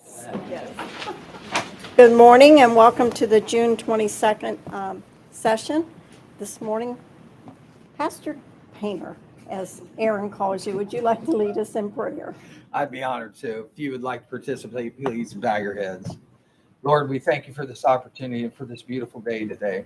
Yes. Good morning and welcome to the June 22nd session. This morning, Pastor Painter, as Aaron calls you, would you like to lead us in prayer? I'd be honored to. If you would like to participate, please bow your heads. Lord, we thank you for this opportunity and for this beautiful day today.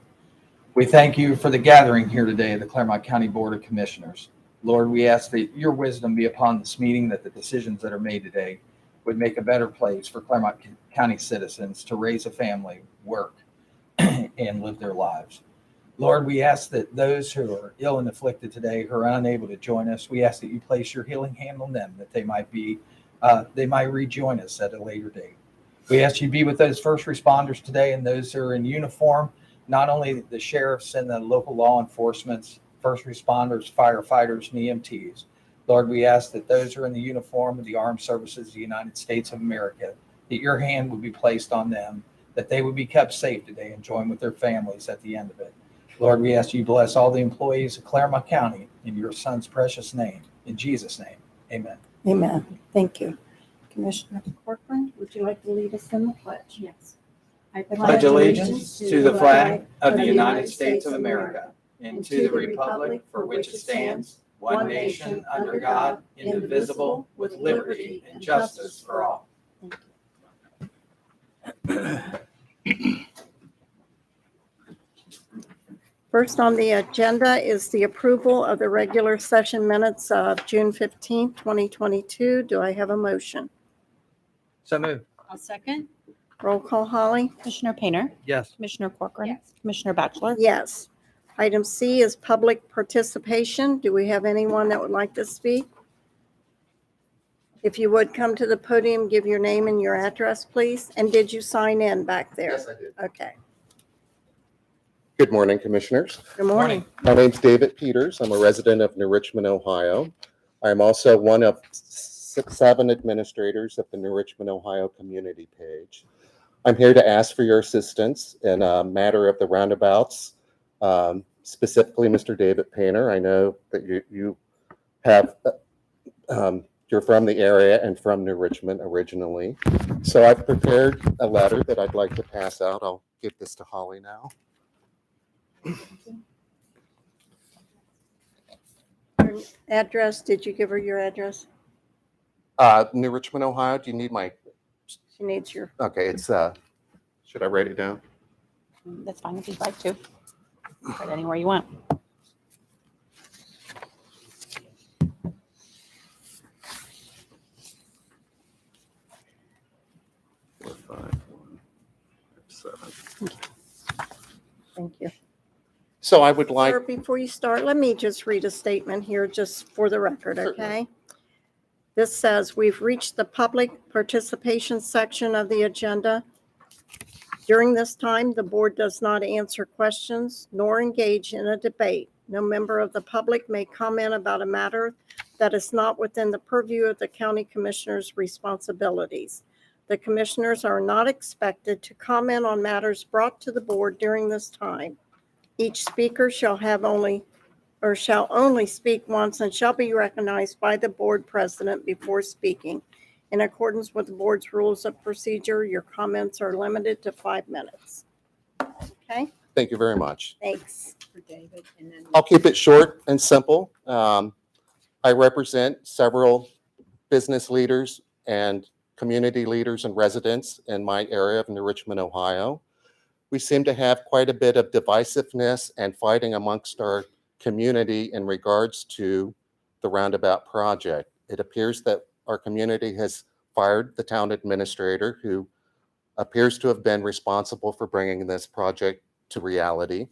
We thank you for the gathering here today of the Clermont County Board of Commissioners. Lord, we ask that your wisdom be upon this meeting, that the decisions that are made today would make a better place for Clermont County citizens to raise a family, work, and live their lives. Lord, we ask that those who are ill and afflicted today, who are unable to join us, we ask that you place your healing hand on them, that they might rejoin us at a later date. We ask you to be with those first responders today and those who are in uniform, not only the sheriffs and the local law enforcement, first responders, firefighters, and EMTs. Lord, we ask that those who are in the uniform of the armed services of the United States of America, that your hand would be placed on them, that they would be kept safe today and join with their families at the end of it. Lord, we ask you to bless all the employees of Clermont County in your son's precious name. In Jesus' name, amen. Amen. Thank you. Commissioner Corcoran, would you like to lead us in the pledge? Yes. I pledge allegiance to the flag of the United States of America and to the republic for which it stands, one nation under God, indivisible, with liberty and justice for all. First on the agenda is the approval of the regular session minutes of June 15th, 2022. Do I have a motion? So moved. I'll second. Roll call, Holly? Commissioner Painter, Yes. Commissioner Corcoran, Yes. Commissioner Batchelor. Yes. Item C is public participation. Do we have anyone that would like to speak? If you would come to the podium, give your name and your address, please. And did you sign in back there? Yes, I did. Okay. Good morning, Commissioners. Good morning. My name's David Peters. I'm a resident of New Richmond, Ohio. I'm also one of 7 administrators of the New Richmond, Ohio community page. I'm here to ask for your assistance in a matter of the roundabouts, specifically Mr. David Painter. I know that you have, you're from the area and from New Richmond originally. So I've prepared a letter that I'd like to pass out. I'll give this to Holly now. Your address, did you give her your address? New Richmond, Ohio. Do you need my? She needs your, Okay, it's should I write it down? That's fine if you'd like to. Write anywhere you want. thank you. So I would like. Sir, before you start, let me just read a statement here just for the record, okay? This says, we've reached the public participation section of the agenda. During this time, the board does not answer questions nor engage in a debate. No member of the public may comment about a matter that is not within the purview of the county commissioner's responsibilities. The commissioners are not expected to comment on matters brought to the board during this time. Each speaker shall only speak once and shall be recognized by the board president before speaking. In accordance with the board's rules of procedure, your comments are limited to 5 minutes. Okay, Thank you very much. thanks. For David, and then I'll keep it short and simple. I represent several business leaders and community leaders and residents in my area of New Richmond, Ohio. We seem to have quite a bit of divisiveness and fighting amongst our community in regards to the roundabout project. It appears that our community has fired the town administrator, who appears to have been responsible for bringing this project to reality.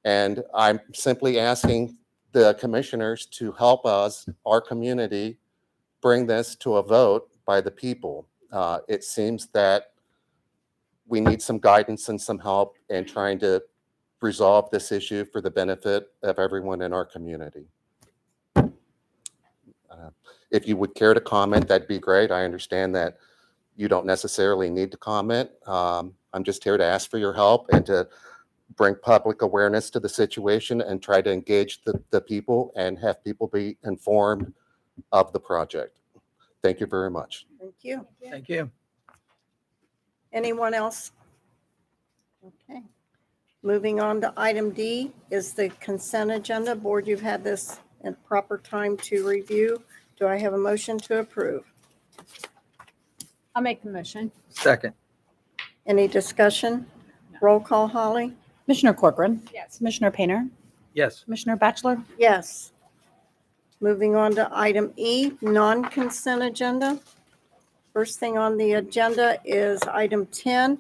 And I'm simply asking the commissioners to help us, our community, bring this to a vote by the people. It seems that we need some guidance and some help in trying to resolve this issue for the benefit of everyone in our community. If you would care to comment, that'd be great. I understand that you don't necessarily need to comment. I'm just here to ask for your help and to bring public awareness to the situation and try to engage the people and have people be informed of the project. Thank you very much. Thank you. Thank you. Anyone else? Okay. Moving on to item D is the consent agenda. Board, you've had this in proper time to review. Do I have a motion to approve? I'll make the motion. Second. Any discussion? Roll call, Holly? Commissioner Corcoran. Yes. Commissioner Painter. Yes. Commissioner Batchelor. Yes. Moving on to item E, non-consent agenda. First thing on the agenda is item 10.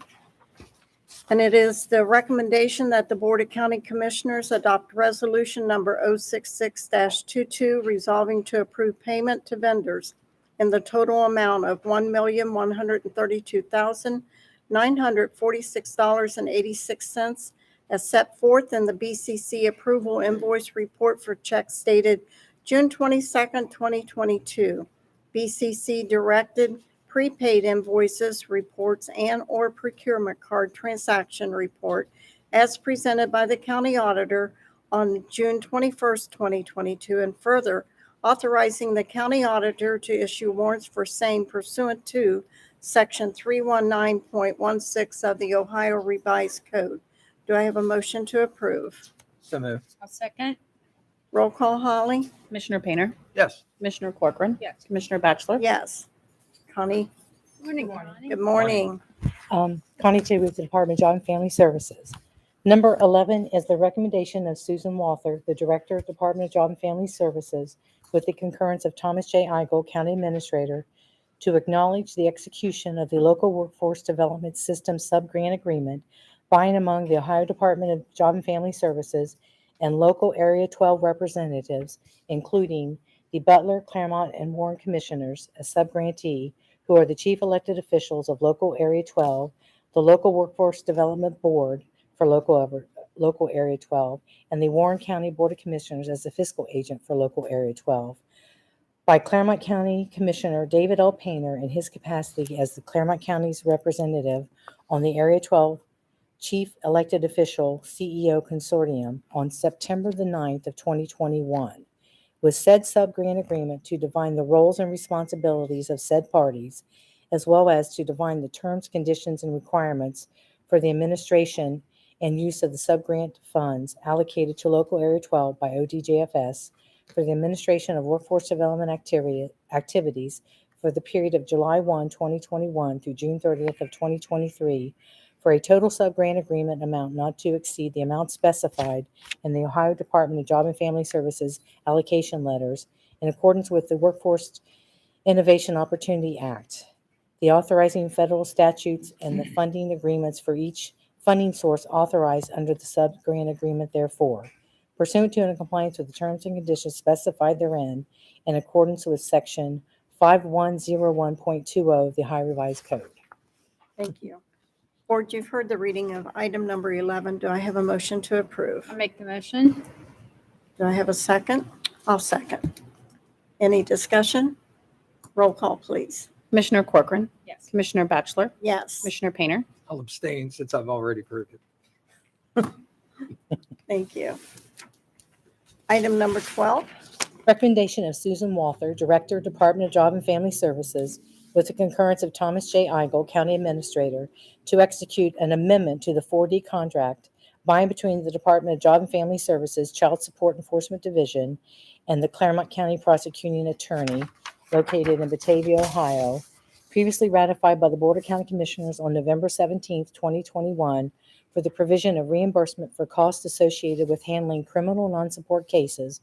And it is the recommendation that the Board of County Commissioners adopt resolution number 066-22 resolving to approve payment to vendors in the total amount of $1,132,946.86 as set forth in the BCC approval invoice report for checks dated June 22nd, 2022. BCC directed prepaid invoices, reports, and/or procurement card transaction report as presented by the county auditor on June 21st, 2022, and further authorizing the county auditor to issue warrants for same pursuant to Section 319.16 of the Ohio Revised Code. Do I have a motion to approve? So moved. I'll second. Roll call, Holly? Commissioner Painter. Yes. Commissioner Corcoran. Yes. Commissioner Batchelor. Yes. Connie, Morning. good morning. Connie T. with the Department of Job and Family Services. Number 11 is the recommendation of Susan Walther, the Director of Department of Job and Family Services, with the concurrence of Thomas J. Eigel, County Administrator, to acknowledge the execution of the Local Workforce Development System Subgrant Agreement by and among the Ohio Department of Job and Family Services and local Area 12 representatives, including the Butler, Clermont, and Warren Commissioners, a subgrantee, who are the chief elected officials of Local Area 12, the Local Workforce Development Board for Local Area 12, and the Warren County Board of Commissioners as the fiscal agent for Local Area 12. By Clermont County Commissioner David L. Painter in his capacity as the Clermont County's representative on the Area 12 Chief Elected Official CEO Consortium on September the 9th of 2021. With said subgrant agreement to define the roles and responsibilities of said parties, as well as to define the terms, conditions, and requirements for the administration and use of the subgrant funds allocated to Local Area 12 by ODJFS for the administration of workforce development activities for the period of July 1, 2021 through June 30th of 2023 for a total subgrant agreement amount not to exceed the amount specified in the Ohio Department of Job and Family Services allocation letters in accordance with the Workforce Innovation Opportunity Act, the authorizing federal statutes, and the funding agreements for each funding source authorized under the subgrant agreement therefore, pursuant to and in compliance with the terms and conditions specified therein in accordance with Section 5101.20 of the Ohio Revised Code. Thank you. Board, you've heard the reading of item number 11. Do I have a motion to approve? I'll make the motion. Do I have a second? I'll second. Any discussion? Roll call, please. Commissioner Corcoran. Yes. Commissioner Batchelor. Yes, Commissioner Painter. I'll abstain since I've already approved it. thank you. Item number 12. Recommendation of Susan Walther, Director, Department of Job and Family Services, with the concurrence of Thomas J. Eigel, County Administrator, to execute an amendment to the 4D contract by and between the Department of Job and Family Services Child Support Enforcement Division and the Clermont County Prosecuting Attorney located in Batavia, Ohio, previously ratified by the Board of County Commissioners on November 17, 2021, for the provision of reimbursement for costs associated with handling criminal non-support cases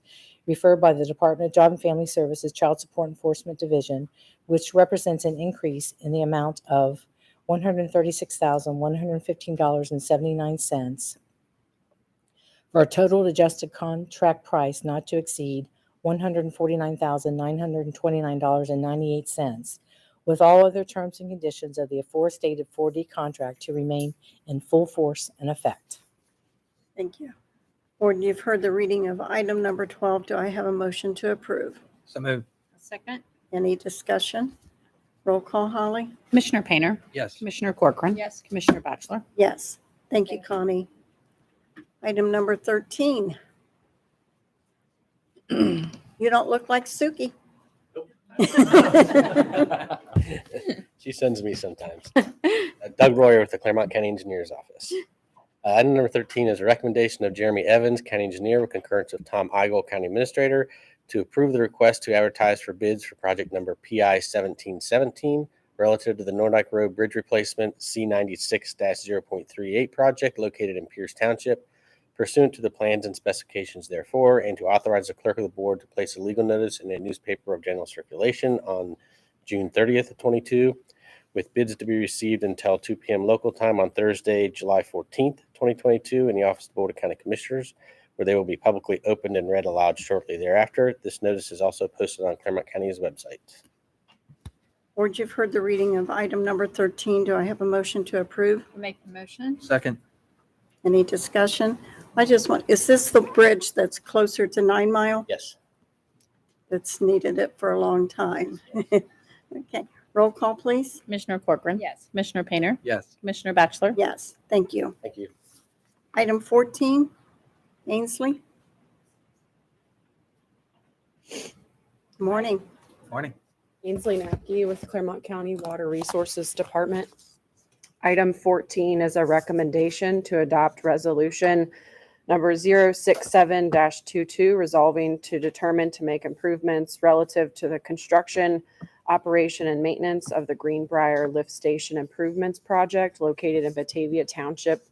referred by the Department of Job and Family Services Child Support Enforcement Division, which represents an increase in the amount of $136,115.79 for a total adjusted contract price not to exceed $149,929.98, with all other terms and conditions of the aforestated 4D contract to remain in full force and effect. Thank you. Board, you've heard the reading of item number 12. Do I have a motion to approve? So moved. I'll second. Any discussion? Roll call, Holly? Commissioner Painter. Yes. Commissioner Corcoran. Yes. Commissioner Batchelor. Yes. Thank you, Connie. Item number 13. You don't look like Suki. She sends me sometimes. Doug Royer with the Clermont County Engineer's Office. Item number 13 is a recommendation of Jeremy Evans, County Engineer, with concurrence of Tom Eigel, County Administrator, to approve the request to advertise for bids for project number PI 1717 relative to the Nordyke Road Bridge Replacement C96-0.38 project located in Pierce Township, pursuant to the plans and specifications therefore, and to authorize the clerk of the board to place a legal notice in a newspaper of general circulation on June 30th of 22, with bids to be received until 2 p.m. local time on Thursday, July 14th, 2022, in the Office of the Board of County Commissioners, where they will be publicly opened and read aloud shortly thereafter. This notice is also posted on Clermont County's website. Board, you've heard the reading of item number 13. Do I have a motion to approve? I'll make the motion. Second. Any discussion? I just want, is this the bridge that's closer to 9 Mile? Yes. That's needed it for a long time. Okay, roll call, please. Commissioner Corcoran. Yes. Commissioner Painter. Yes. Commissioner Batchelor. Yes, thank you. Thank you. Item 14, Ainsley. Morning. Morning. Ainsley Nacky with Clermont County Water Resources Department. Item 14 is a recommendation to adopt resolution number 067-22, resolving to determine to make improvements relative to the construction, operation, and maintenance of the Greenbrier Lift Station Improvements Project located in Batavia Township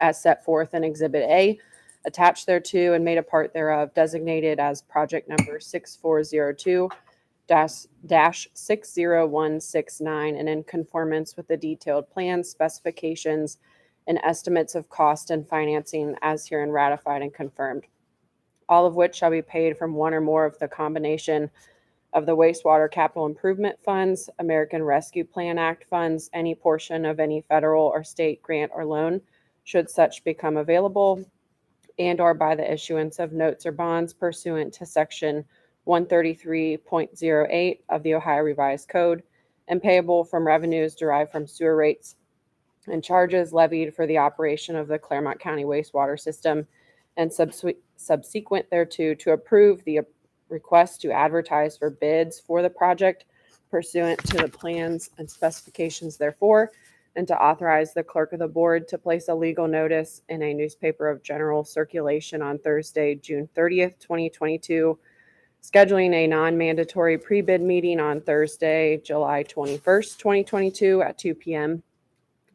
as set forth in Exhibit A, attached thereto and made a part thereof, designated as project number 6402-60169, and in conformance with the detailed plans, specifications, and estimates of cost and financing as herein ratified and confirmed, all of which shall be paid from one or more of the combination of the wastewater capital improvement funds, American Rescue Plan Act funds, any portion of any federal or state grant or loan, should such become available, and or by the issuance of notes or bonds pursuant to section 133.08 of the Ohio Revised Code, and payable from revenues derived from sewer rates and charges levied for the operation of the Clermont County wastewater system, and subsequent thereto, to approve the request to advertise for bids for the project pursuant to the plans and specifications therefore, and to authorize the clerk of the board to place a legal notice in a newspaper of general circulation on Thursday, June 30th, 2022, scheduling a non-mandatory pre-bid meeting on Thursday, July 21st, 2022 at 2 p.m.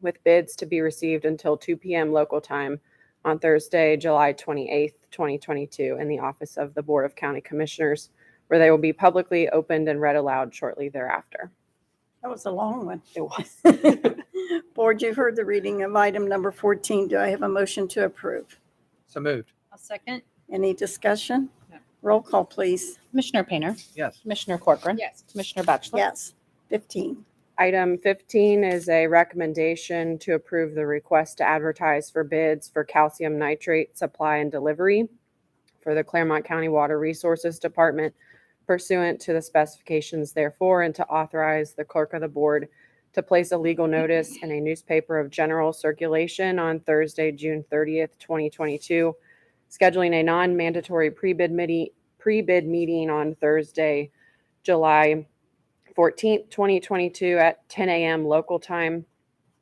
with bids to be received until 2 p.m. local time on Thursday, July 28th, 2022 in the Office of the Board of County Commissioners, where they will be publicly opened and read aloud shortly thereafter. That was a long one. It was. Board, you've heard the reading of item number 14. Do I have a motion to approve? So moved. I'll second. Any discussion? No. Roll call, please. Commissioner Painter. Yes. Commissioner Corcoran. Yes. Commissioner Batchelor. Yes. 15. Item 15 is a recommendation to approve the request to advertise for bids for calcium nitrate supply and delivery for the Clermont County Water Resources Department pursuant to the specifications therefore, and to authorize the clerk of the board to place a legal notice in a newspaper of general circulation on Thursday, June 30th, 2022, scheduling a non-mandatory pre-bid meeting on Thursday, July 14th, 2022 at 10 a.m. local time,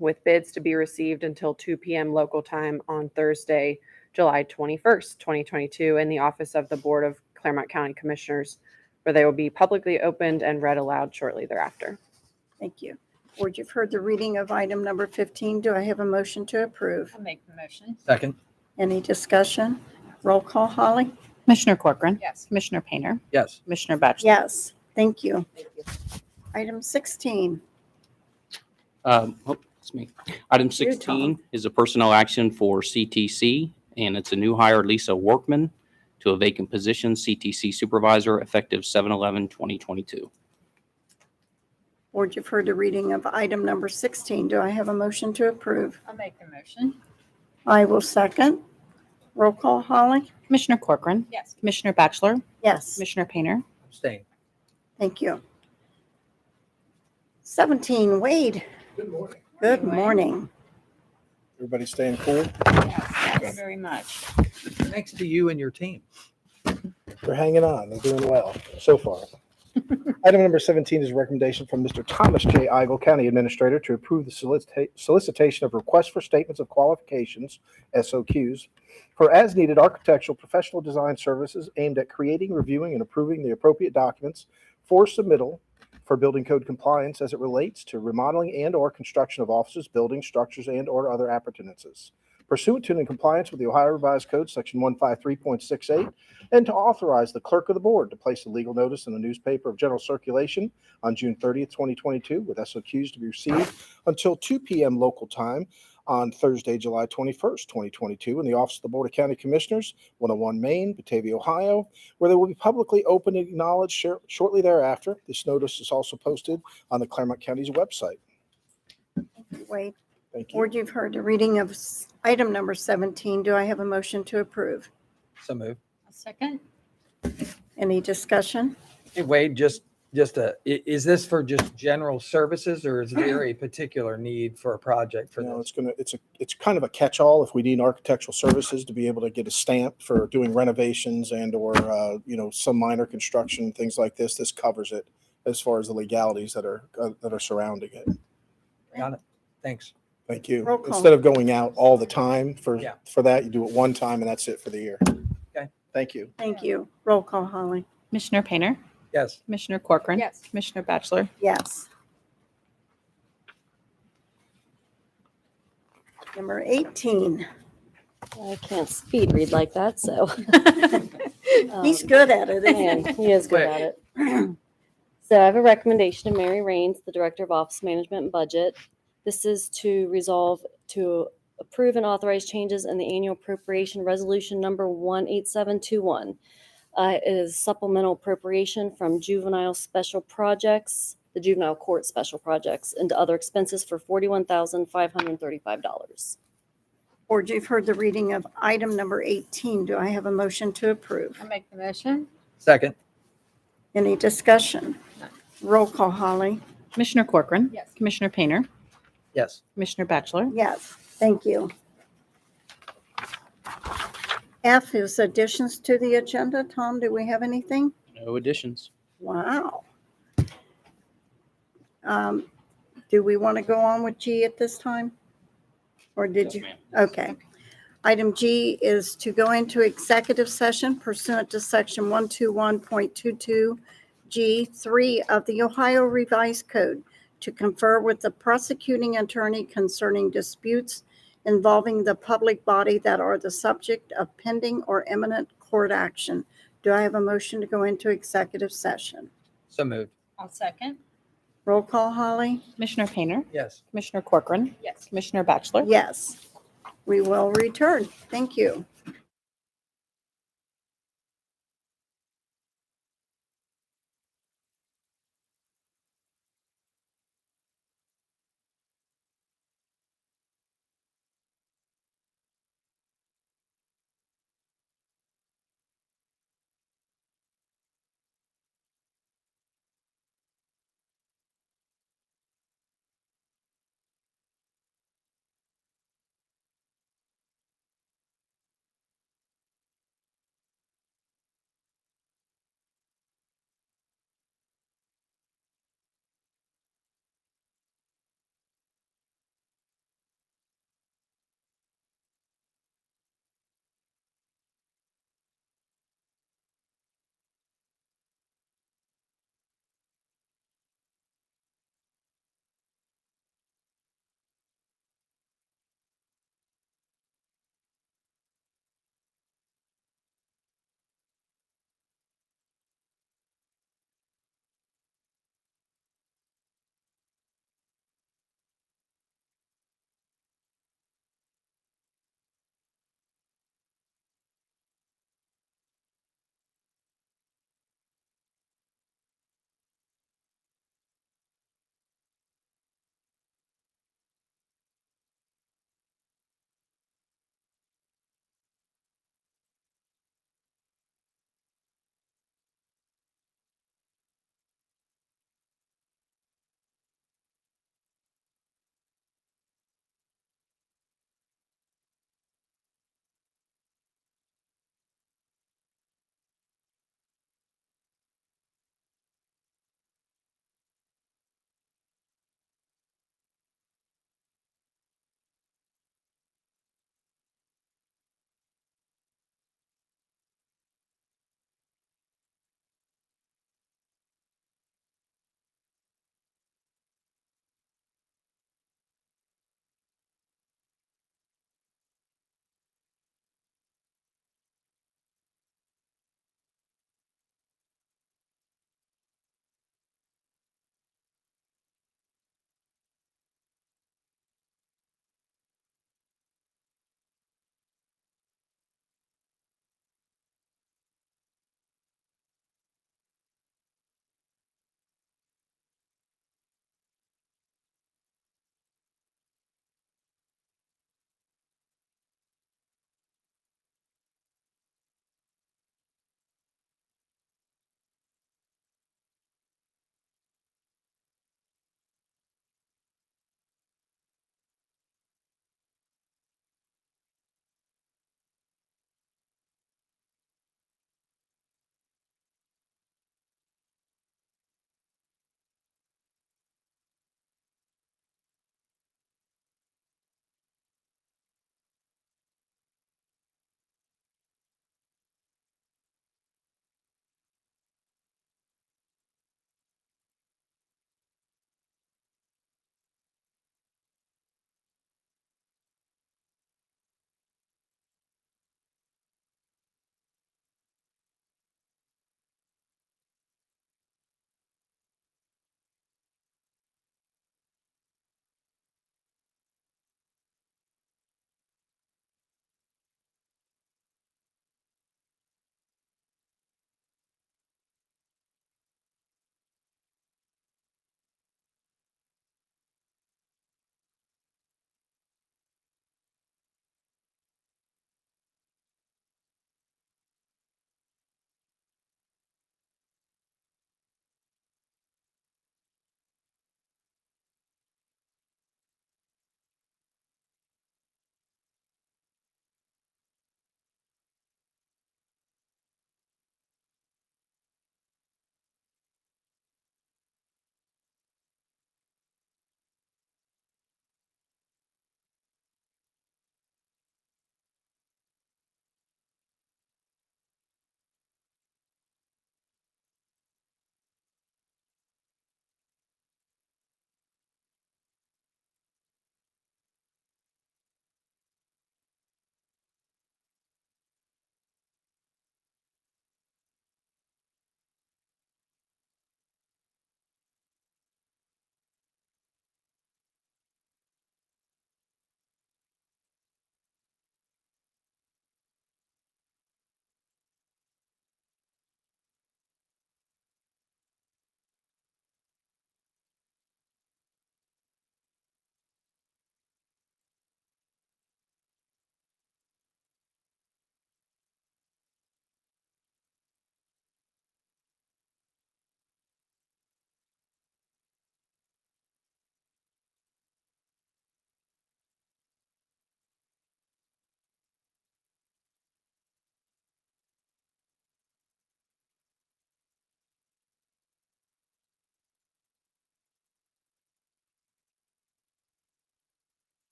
with bids to be received until 2 p.m. local time on Thursday, July 21st, 2022 in the Office of the Board of Clermont County Commissioners, where they will be publicly opened and read aloud shortly thereafter. Thank you. Board, you've heard the reading of item number 15. Do I have a motion to approve? I'll make the motion. Second. Any discussion? Roll call, Holly? Commissioner Corcoran. Yes. Commissioner Painter. Yes. Commissioner Batchelor. Yes. Thank you. Item 16. It's me. Item 16 is a personnel action for CTC, and it's a new hire, Lisa Workman, to a vacant position, CTC Supervisor, effective 7/11/2022. Board, you've heard the reading of item number 16. Do I have a motion to approve? I'll make the motion. I will second. Roll call, Holly? Commissioner Corcoran. Yes. Commissioner Batchelor. Yes. Commissioner Painter. Abstain. Thank you. 17, Wade. Good morning. Good morning. Everybody staying cool? Yes, very much. Thanks to you and your team. They're hanging on. They're doing well so far. Item number 17 is a recommendation from Mr. Thomas J. Igel, County Administrator, to approve the solicitation of requests for statements of qualifications, SOQs, for as-needed architectural professional design services aimed at creating, reviewing, and approving the appropriate documents for submittal for building code compliance as it relates to remodeling and/or construction of offices, buildings, structures, and/or other appurtenances, pursuant to and in compliance with the Ohio Revised Code, Section 153.68, and to authorize the clerk of the board to place a legal notice in the newspaper of general circulation on June 30th, 2022, with SOQs to be received until 2 p.m. local time on Thursday, July 21st, 2022, in the office of the Board of County Commissioners, 101 Main, Batavia, Ohio, where they will be publicly opened and acknowledged shortly thereafter. This notice is also posted on the Clermont County's website. Wade, Thank you. board, you've heard the reading of item number 17. Do I have a motion to approve? So moved. I'll second. Any discussion? Hey, Wade, is this for just general services, or is there a particular need for a project for No, this? it's kind of a catch-all if we need architectural services to be able to get a stamp for doing renovations and or some minor construction, things like this. This covers it as far as the legalities that are surrounding it. Got it. Thanks. Thank you. Roll call. Instead of going out all the time for Yeah. that, you do it one time and that's it for the year. Okay. Thank you. Thank you. Roll call, Holly. Commissioner Painter, Yes. Commissioner Corcoran. Yes. Commissioner Batchelor. Yes. Number 18. I can't speed read like that, so. He's good at it, isn't Man, he? he is good at it. So I have a recommendation to Mary Raines, the Director of Office Management and Budget. This is to resolve to approve and authorize changes in the annual appropriation resolution number 18721. It is supplemental appropriation from juvenile special projects, the juvenile court special projects, into other expenses for $41,535. Board, you've heard the reading of item number 18. Do I have a motion to approve? I'll make the motion. Second. Any discussion? Roll call, Holly. Commissioner Corcoran. Yes. Commissioner Painter, Yes. Commissioner Batchelor. Yes, thank you. F is additions to the agenda. Tom, do we have anything? No additions. Wow. Do we want to go on with G at this time? Or did Yes, you? ma'am. Okay. Item G is to go into executive session pursuant to section 121.22 G3 of the Ohio Revised Code to confer with the prosecuting attorney concerning disputes involving the public body that are the subject of pending or imminent court action. Do I have a motion to go into executive session? So moved. I'll second. Roll call, Holly? Commissioner Painter, Yes. Commissioner Corcoran. Yes. Commissioner Batchelor. Yes. We will return. Thank you.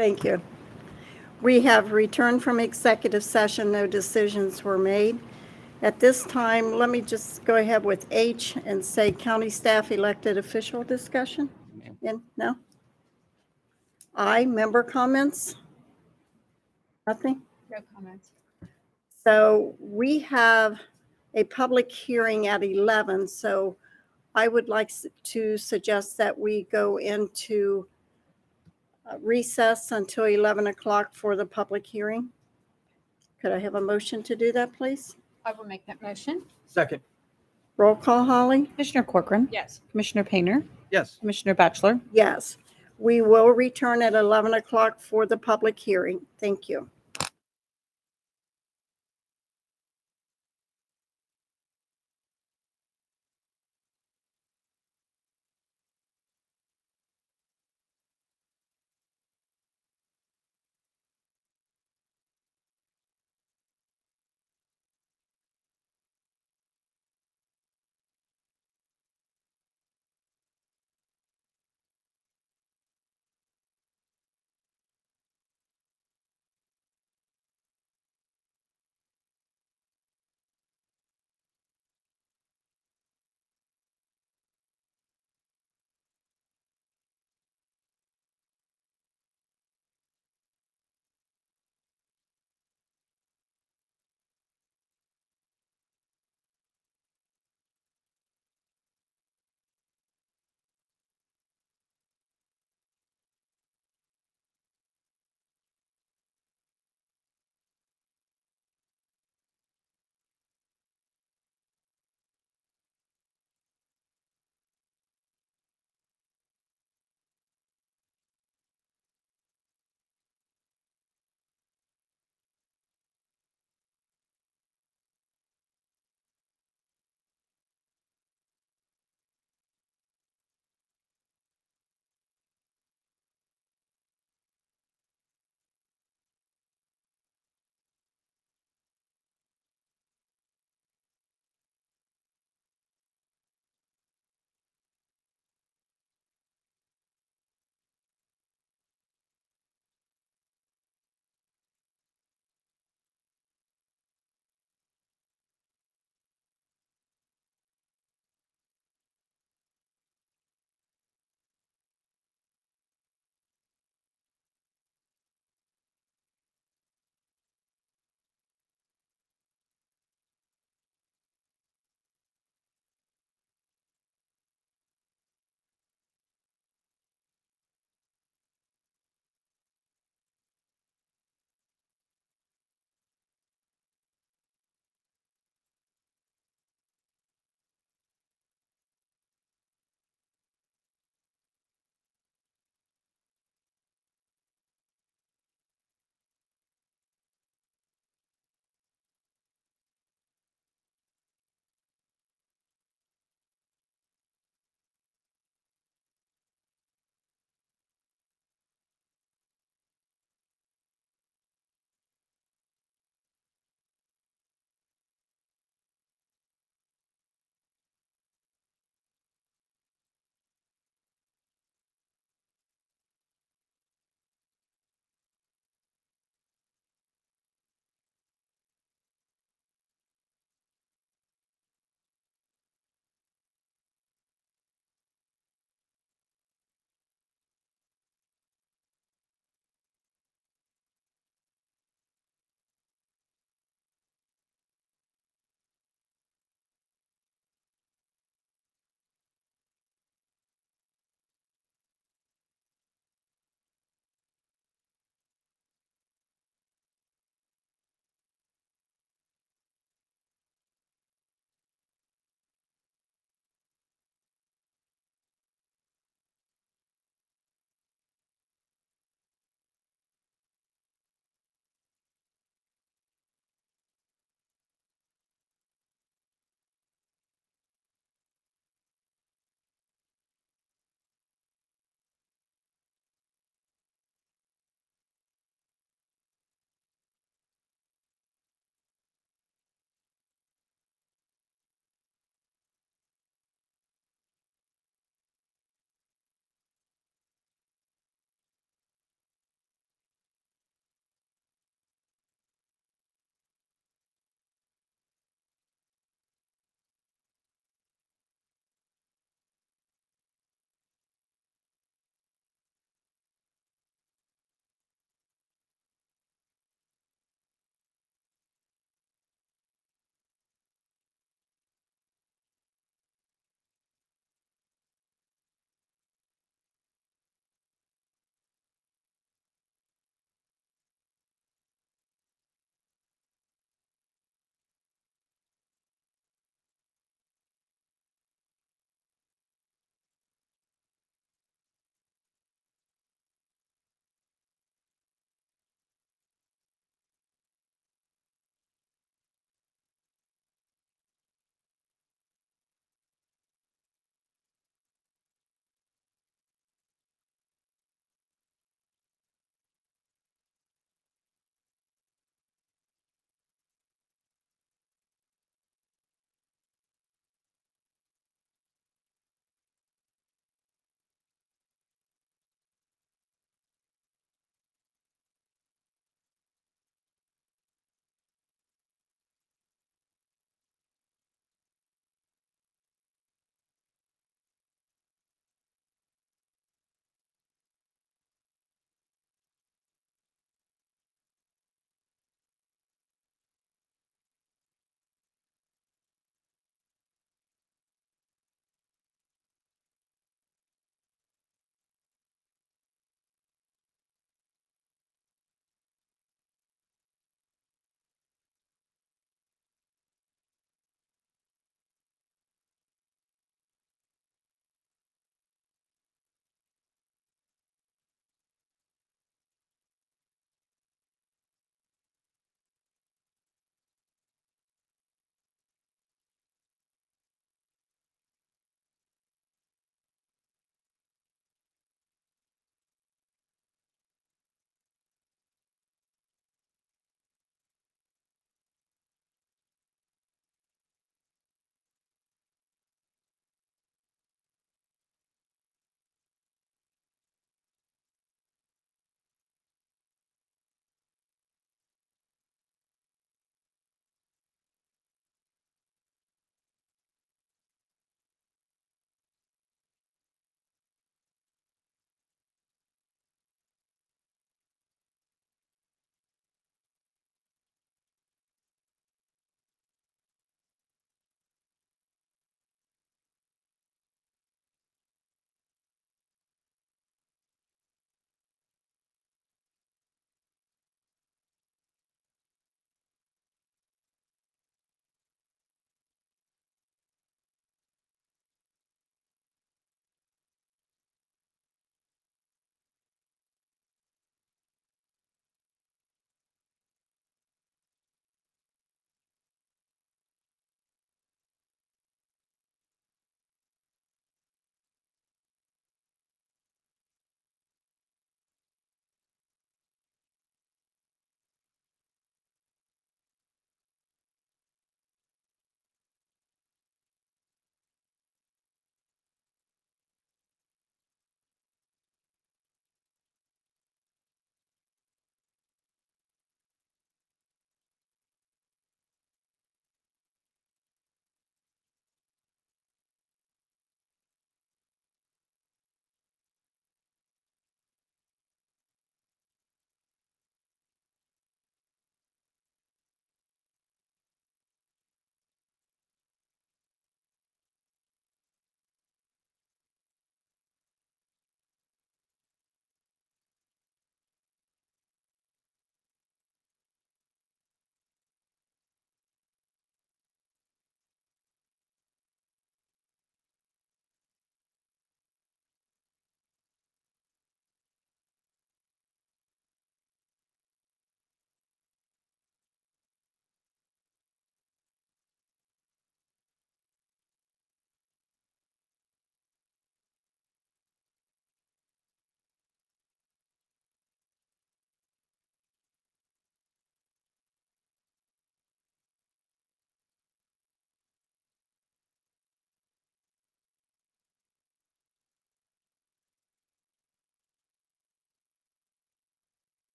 Thank you. We have returned from executive session. No decisions were made. At this time, let me just go ahead with H and say county staff elected official discussion. No? I, member comments? Nothing? No comments. So we have a public hearing at 11, so I would like to suggest that we go into recess until 11 o'clock for the public hearing. Could I have a motion to do that, please? I will make that motion. Second. Roll call, Holly? Commissioner Corcoran. Yes. Commissioner Painter. Yes. Commissioner Batchelor. Yes. We will return at 11 o'clock for the public hearing. Thank you.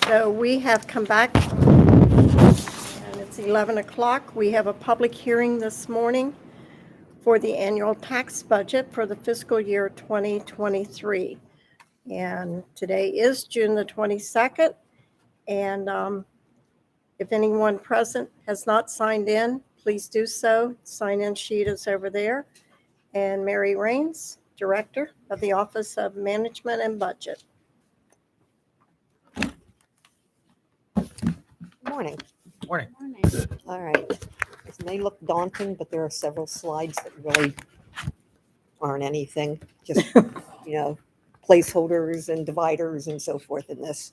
So we have come back, and it's 11 o'clock. We have a public hearing this morning for the annual tax budget for the fiscal year 2023. And today is June the 22nd. And if anyone present has not signed in, please do so. Sign-in sheet is over there. And Mary Raines, Director of the Office of Management and Budget. Morning. Morning. Morning. All right. This may look daunting, but there are several slides that really aren't anything, just, placeholders and dividers and so forth in this.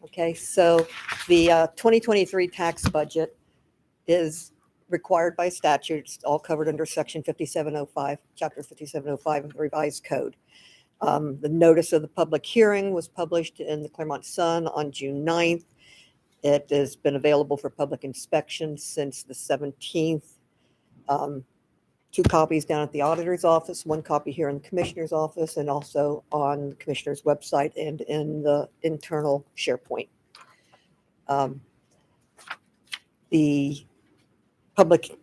Okay, so the 2023 tax budget is required by statute. It's all covered under Section 5705, Chapter 5705 of the Revised Code. The notice of the public hearing was published in the Clermont Sun on June 9th. It has been available for public inspection since the 17th. 2 copies down at the auditor's office, 1 copy here in the commissioner's office, and also on the commissioner's website and in the internal SharePoint. The public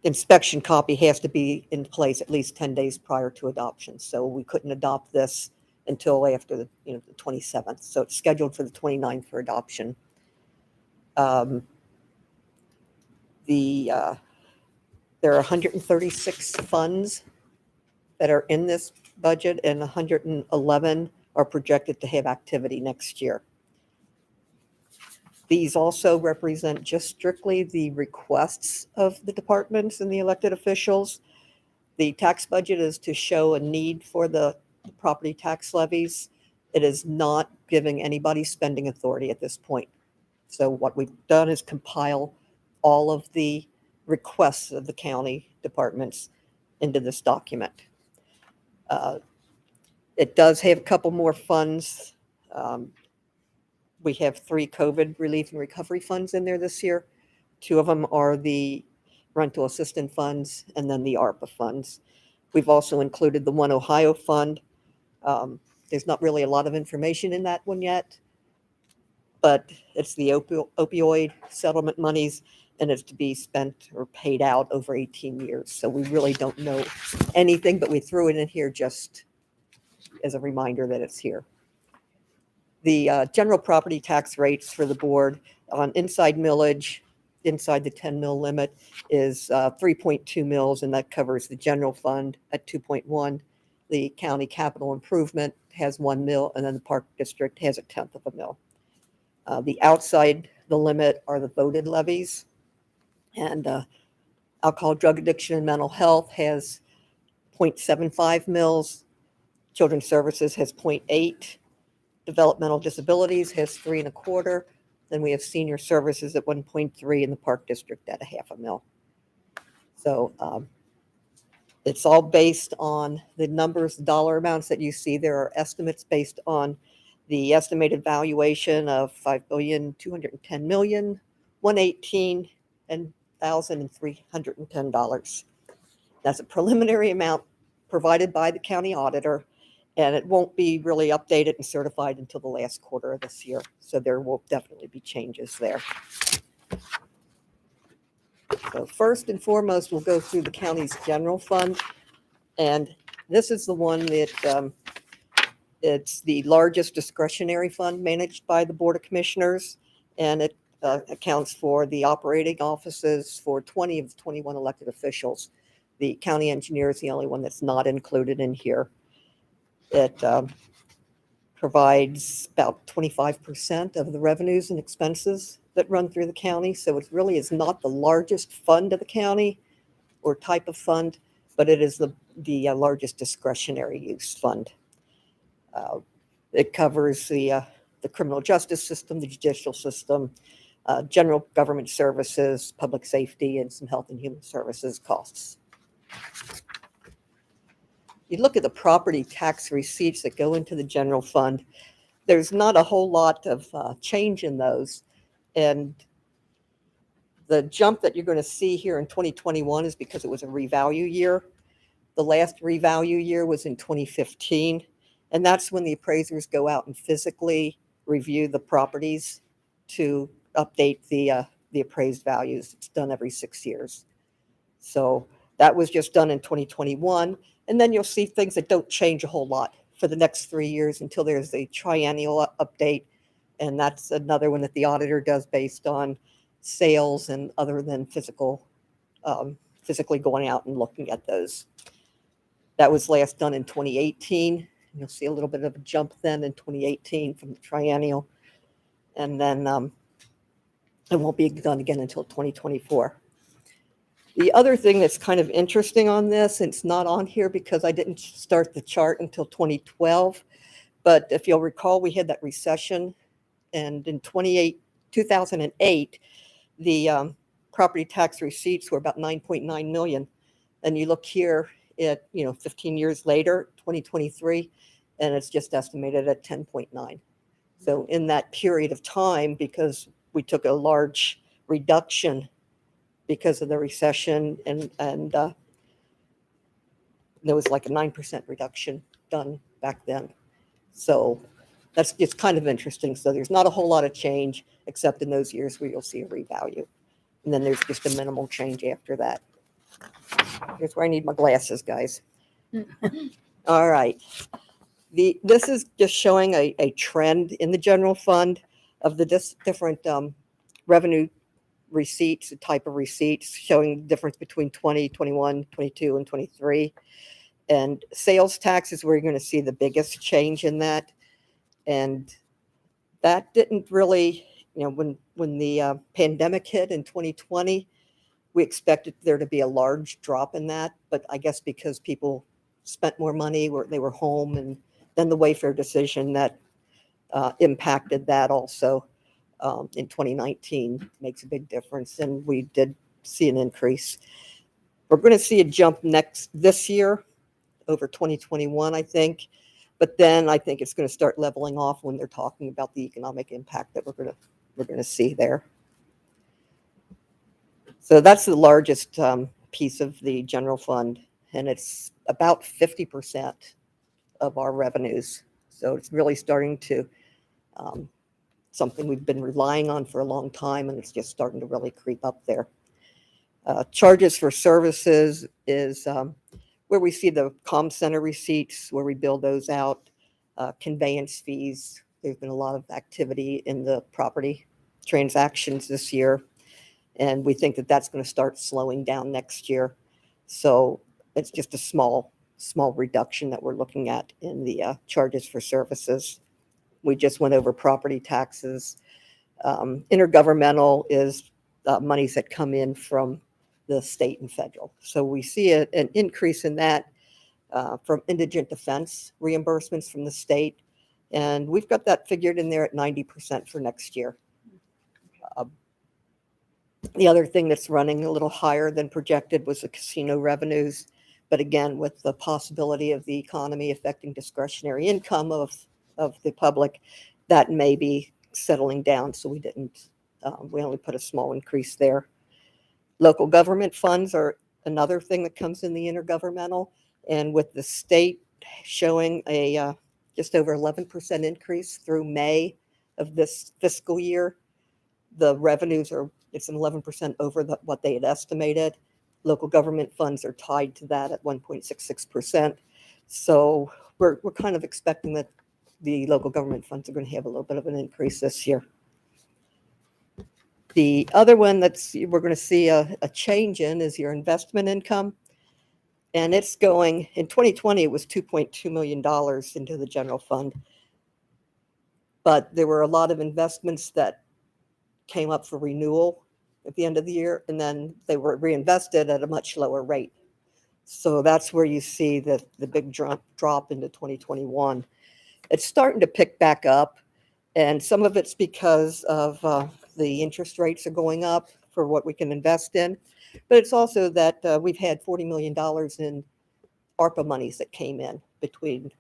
inspection copy has to be in place at least 10 days prior to adoption. So we couldn't adopt this until after the 27th. So it's scheduled for the 29th for adoption. There are 136 funds that are in this budget, and 111 are projected to have activity next year. These also represent just strictly the requests of the departments and the elected officials. The tax budget is to show a need for the property tax levies. It is not giving anybody spending authority at this point. So what we've done is compile all of the requests of the county departments into this document. It does have a couple more funds. We have 3 COVID relief and recovery funds in there this year. 2 of them are the rental assistance funds and then the ARPA funds. We've also included the One Ohio Fund. There's not really a lot of information in that one yet, but it's the opioid settlement monies, and it's to be spent or paid out over 18 years. So we really don't know anything, but we threw it in here just as a reminder that it's here. The general property tax rates for the board on inside millage, inside the 10 mil limit, is 3.2 mils, and that covers the general fund at 2.1. The county capital improvement has 1 mil, and then the park district has 1/10 of a mil. The outside the limit are the voted levies, and alcohol, drug addiction, and mental health has 0.75 mils. Children's Services has 0.8. Developmental disabilities has 3.25. Then we have senior services at 1.3 and the park district at 0.5 mil. So it's all based on the numbers, dollar amounts that you see. There are estimates based on the estimated valuation of $5,210,118,310. That's a preliminary amount provided by the county auditor, and it won't be really updated and certified until the last quarter of this year. So there will definitely be changes there. So first and foremost, we'll go through the county's general fund. And this is the one that it's the largest discretionary fund managed by the Board of Commissioners. And it accounts for the operating offices for 20 of the 21 elected officials. The county engineer is the only one that's not included in here. It provides about 25% of the revenues and expenses that run through the county. So it really is not the largest fund of the county or type of fund, but it is the largest discretionary use fund. It covers the criminal justice system, the judicial system, general government services, public safety, and some health and human services costs. You look at the property tax receipts that go into the general fund, there's not a whole lot of change in those. And the jump that you're going to see here in 2021 is because it was a revalue year. The last revalue year was in 2015, and that's when the appraisers go out and physically review the properties to update the appraised values. It's done every 6 years. So that was just done in 2021. And then you'll see things that don't change a whole lot for the next 3 years until there's a triennial update. And that's another one that the auditor does based on sales and other than physically going out and looking at those. That was last done in 2018. You'll see a little bit of a jump then in 2018 from the triennial. And then it won't be done again until 2024. The other thing that's kind of interesting on this, and it's not on here because I didn't start the chart until 2012, but if you'll recall, we had that recession, and in 2008, the property tax receipts were about 9.9 million. And you look here at 15 years later, 2023, and it's just estimated at 10.9. So in that period of time, because we took a large reduction because of the recession, and there was like a 9% reduction done back then. So it's kind of interesting. So there's not a whole lot of change except in those years where you'll see a revalue. And then there's just a minimal change after that. Here's where I need my glasses, guys. All right. This is just showing a trend in the general fund of the different revenue receipts, the type of receipts, showing the difference between 20, 21, 22, and 23. And sales tax is where you're going to see the biggest change in that. And that didn't really, when the pandemic hit in 2020, we expected there to be a large drop in that. But I guess because people spent more money, they were home, and then the Wayfair decision that impacted that also. In 2019 makes a big difference, and we did see an increase. We're going to see a jump this year over 2021, I think, but then I think it's going to start leveling off when they're talking about the economic impact that we're going to see there. So that's the largest piece of the general fund, and it's about 50% of our revenues. So it's really starting to something we've been relying on for a long time, and it's just starting to really creep up there. Charges for services is where we see the comm center receipts, where we bill those out. Conveyance fees, there's been a lot of activity in the property transactions this year, and we think that that's going to start slowing down next year. So it's just a small reduction that we're looking at in the charges for services. We just went over property taxes. Intergovernmental is monies that come in from the state and federal. So we see an increase in that from indigent defense reimbursements from the state. And we've got that figured in there at 90% for next year. The other thing that's running a little higher than projected was the casino revenues. But again, with the possibility of the economy affecting discretionary income of the public, that may be settling down. So we only put a small increase there. Local government funds are another thing that comes in the intergovernmental. And with the state showing a just over 11% increase through May of this fiscal year, the revenues it's an 11% over what they had estimated. Local government funds are tied to that at 1.66%. So we're kind of expecting that the local government funds are going to have a little bit of an increase this year. The other one we're going to see a change in is your investment income. And it's going, in 2020, it was $2.2 million into the general fund. But there were a lot of investments that came up for renewal at the end of the year, and then they were reinvested at a much lower rate. So that's where you see the big drop into 2021. It's starting to pick back up, and some of it's because of the interest rates are going up for what we can invest in, but it's also that we've had $40 million in ARPA monies that came in between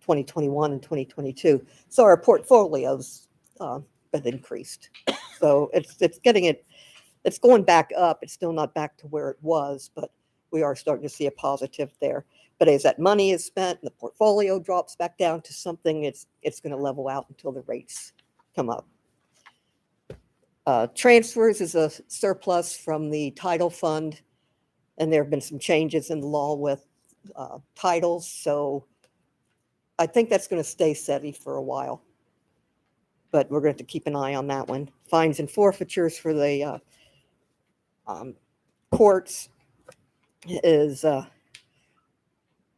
2021 and 2022. So our portfolios have increased. So it's going back up. It's still not back to where it was, but we are starting to see a positive there. But as that money is spent and the portfolio drops back down to something, it's going to level out until the rates come up. Transfers is a surplus from the title fund, and there have been some changes in the law with titles, so I think that's going to stay steady for a while. But we're going to have to keep an eye on that one. Fines and forfeitures for the courts is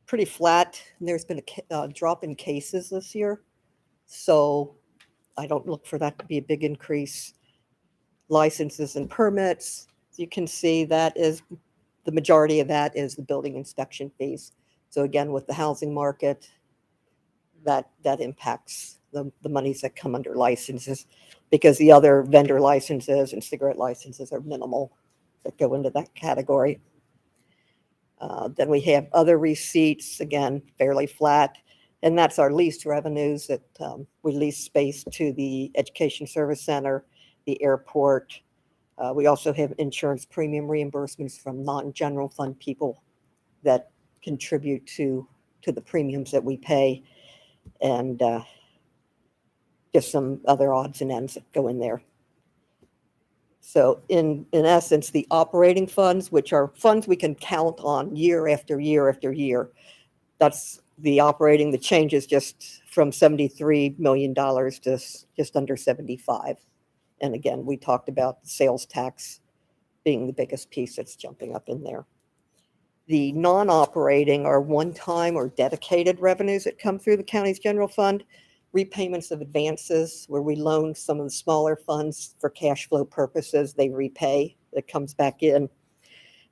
pretty flat. And there's been a drop in cases this year, so I don't look for that to be a big increase. Licenses and permits, you can see that is the majority of that is the building inspection fees. So again, with the housing market, that impacts the monies that come under licenses, because the other vendor licenses and cigarette licenses are minimal that go into that category. Then we have other receipts, again, fairly flat. And that's our lease revenues that we lease space to the Education Service Center, the airport. We also have insurance premium reimbursements from non-general fund people that contribute to the premiums that we pay, and just some other odds and ends that go in there. So in essence, the operating funds, which are funds we can count on year after year after year, that's the operating. The change is just from $73 million to just under 75. And again, we talked about the sales tax being the biggest piece that's jumping up in there. The non-operating are one-time or dedicated revenues that come through the county's general fund, repayments of advances where we loan some of the smaller funds for cash flow purposes. They repay, that comes back in.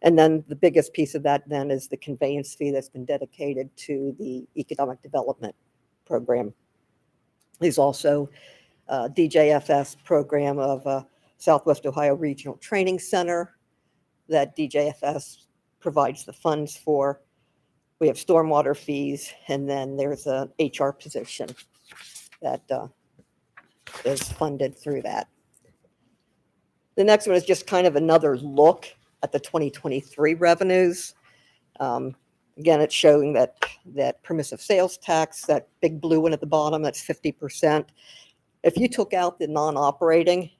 And then the biggest piece of that then is the conveyance fee that's been dedicated to the economic development program. There's also a DJFS program of Southwest Ohio Regional Training Center that DJFS provides the funds for. We have stormwater fees, and then there's an HR position that is funded through that. The next one is just kind of another look at the 2023 revenues. Again, it's showing that permissive sales tax, that big blue one at the bottom, that's 50%. If you took out the non-operating,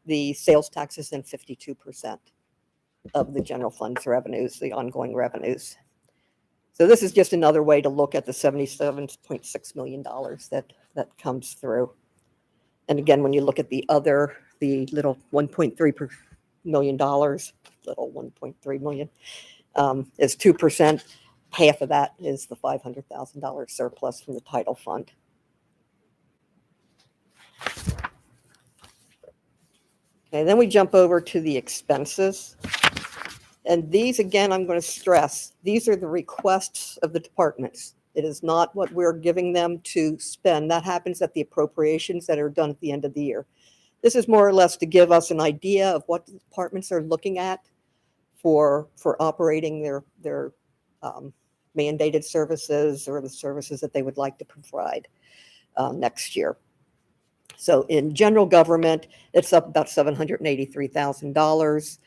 the sales tax is then 52% of the general fund's revenues, the ongoing revenues. So this is just another way to look at the $77.6 million that comes through. And again, when you look at the little $1.3 million, little 1.3 million, is 2%. Half of that is the $500,000 surplus from the title fund. Okay, then we jump over to the expenses. And these, again, I'm going to stress, these are the requests of the departments. It is not what we're giving them to spend. That happens at the appropriations that are done at the end of the year. This is more or less to give us an idea of what the departments are looking at for operating their mandated services or the services that they would like to provide next year. So in general government, it's up about $783,000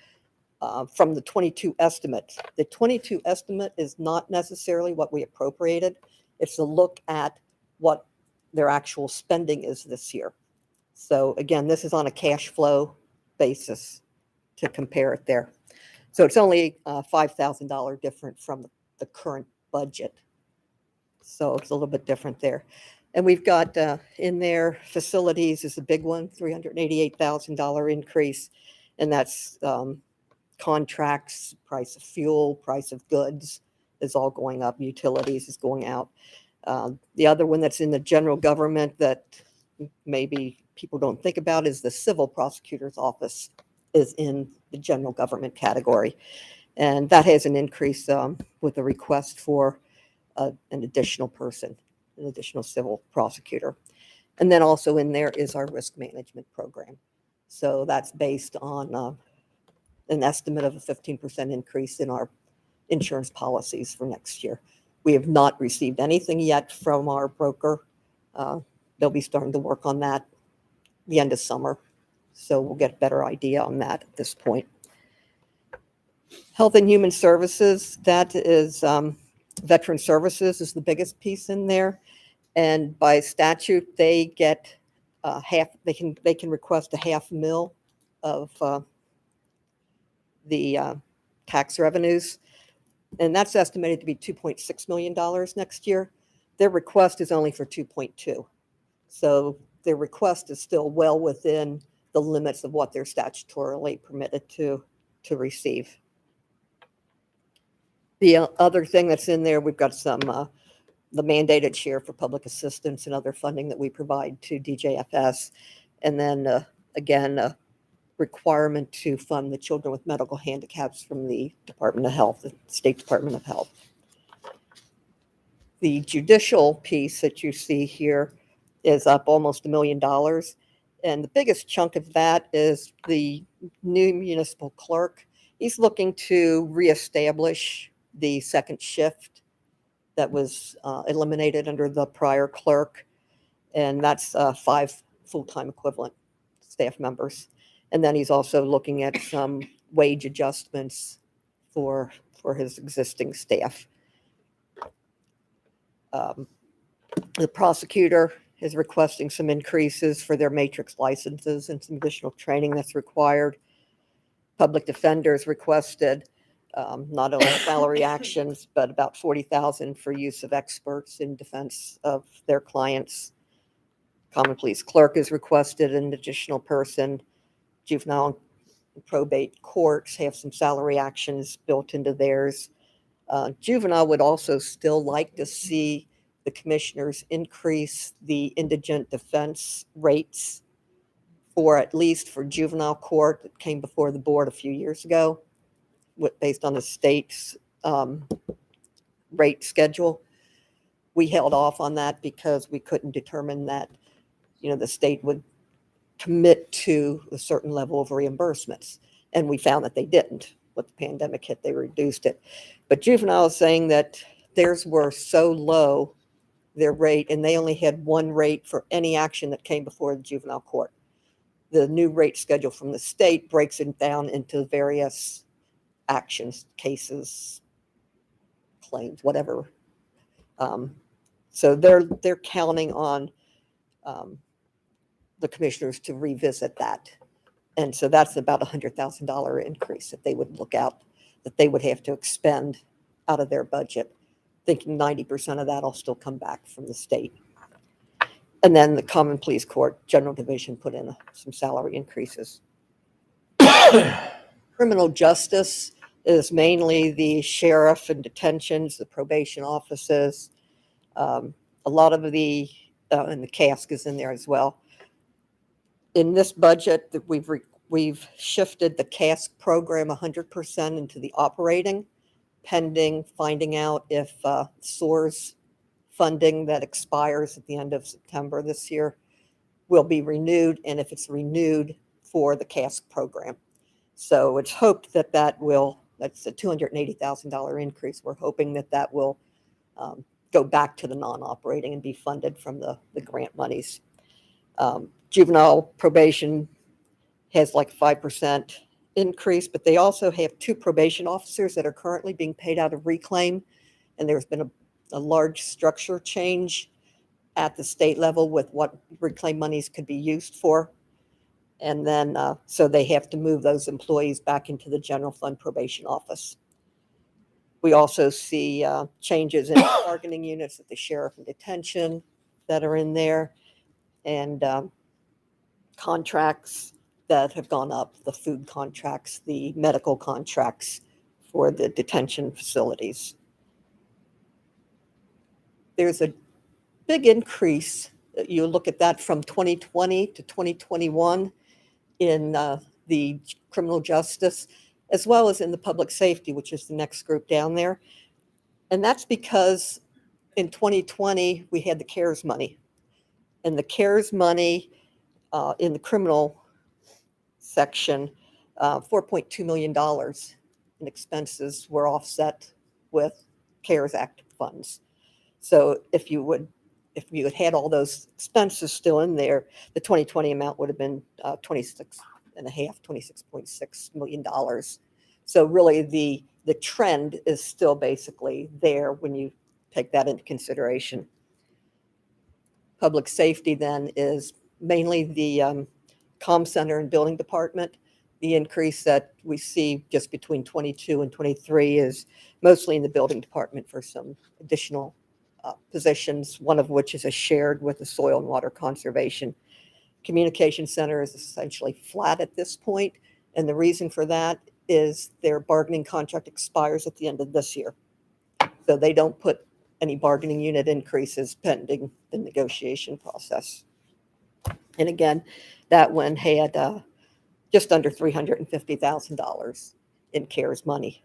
from the 22 estimate. The 22 estimate is not necessarily what we appropriated. It's a look at what their actual spending is this year. So again, this is on a cash flow basis to compare it there. So it's only $5,000 different from the current budget. So it's a little bit different there. And we've got in there, facilities is a big one, $388,000 increase. And that's contracts, price of fuel, price of goods is all going up. Utilities is going out. The other one that's in the general government that maybe people don't think about is the civil prosecutor's office is in the general government category. And that has an increase with a request for an additional person, an additional civil prosecutor. And then also in there is our risk management program. So that's based on an estimate of a 15% increase in our insurance policies for next year. We have not received anything yet from our broker. They'll be starting to work on that the end of summer. So we'll get a better idea on that at this point. Health and Human Services, that is, Veteran Services is the biggest piece in there. And by statute, they get they can request a $500,000 of the tax revenues. And that's estimated to be $2.6 million next year. Their request is only for 2.2. So their request is still well within the limits of what they're statutorily permitted to receive. The other thing that's in there, we've got some, the mandated share for public assistance and other funding that we provide to DJFS. And then again, a requirement to fund the children with medical handicaps from the Department of Health, the State Department of Health. The judicial piece that you see here is up almost $1 million. And the biggest chunk of that is the new municipal clerk. He's looking to reestablish the second shift that was eliminated under the prior clerk. And that's 5 full-time equivalent staff members. And then he's also looking at some wage adjustments for his existing staff. The prosecutor is requesting some increases for their matrix licenses and some additional training that's required. Public defenders requested not only salary actions, but about $40,000 for use of experts in defense of their clients. Common Pleas Clerk has requested an additional person. Juvenile and probate courts have some salary actions built into theirs. Juvenile would also still like to see the commissioners increase the indigent defense rates for at least for juvenile court that came before the board a few years ago, based on the state's rate schedule. We held off on that because we couldn't determine that, the state would commit to a certain level of reimbursements. And we found that they didn't. With the pandemic hit, they reduced it. But juvenile is saying that theirs were so low, their rate, and they only had one rate for any action that came before the juvenile court. The new rate schedule from the state breaks it down into various actions, cases, claims, whatever. So they're counting on the commissioners to revisit that. And so that's about $100,000 increase that they would look out, that they would have to expend out of their budget, thinking 90% of that will still come back from the state. And then the Common Pleas Court General Division put in some salary increases. Criminal justice is mainly the sheriff and detentions, the probation offices. A lot of the, and the CASC is in there as well. In this budget, that we've shifted the CASC program 100% into the operating, pending finding out if SOAR's funding that expires at the end of September this year will be renewed, and if it's renewed for the CASC program. So it's hoped that that's a $280,000 increase. We're hoping that will go back to the non-operating and be funded from the grant monies. Juvenile probation has like 5% increase, but they also have 2 probation officers that are currently being paid out of reclaim. And there's been a large structure change at the state level with what reclaim monies could be used for. And then, so they have to move those employees back into the general fund probation office. We also see changes in bargaining units at the sheriff and detention that are in there, and contracts that have gone up, the food contracts, the medical contracts for the detention facilities. There's a big increase. You look at that from 2020 to 2021 in the criminal justice, as well as in the public safety, which is the next group down there. And that's because in 2020, we had the CARES money. And the CARES money in the criminal section, $4.2 million in expenses were offset with CARES Act funds. So if you had had all those expenses still in there, the 2020 amount would have been $26.6 million. So really the trend is still basically there when you take that into consideration. Public safety then is mainly the comm center and building department. The increase that we see just between 22 and 23 is mostly in the building department for some additional positions, one of which is a shared with the soil and water conservation. Communication center is essentially flat at this point, and the reason for that is their bargaining contract expires at the end of this year. So they don't put any bargaining unit increases pending the negotiation process. And again, that one had just under $350,000 in CARES money.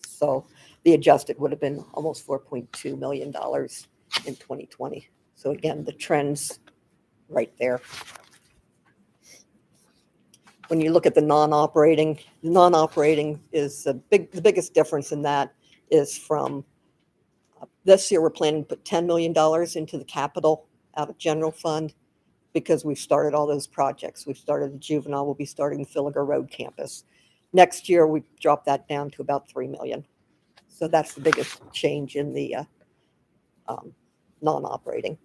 So the adjusted would have been almost $4.2 million in 2020. So again, the trends right there. When you look at the non-operating is the biggest difference in that is from this year, we're planning to put $10 million into the capital out of general fund because we've started all those projects. We've started the juvenile, we'll be starting the Filliger Road campus. Next year, we dropped that down to about $3 million. So that's the biggest change in the non-operating.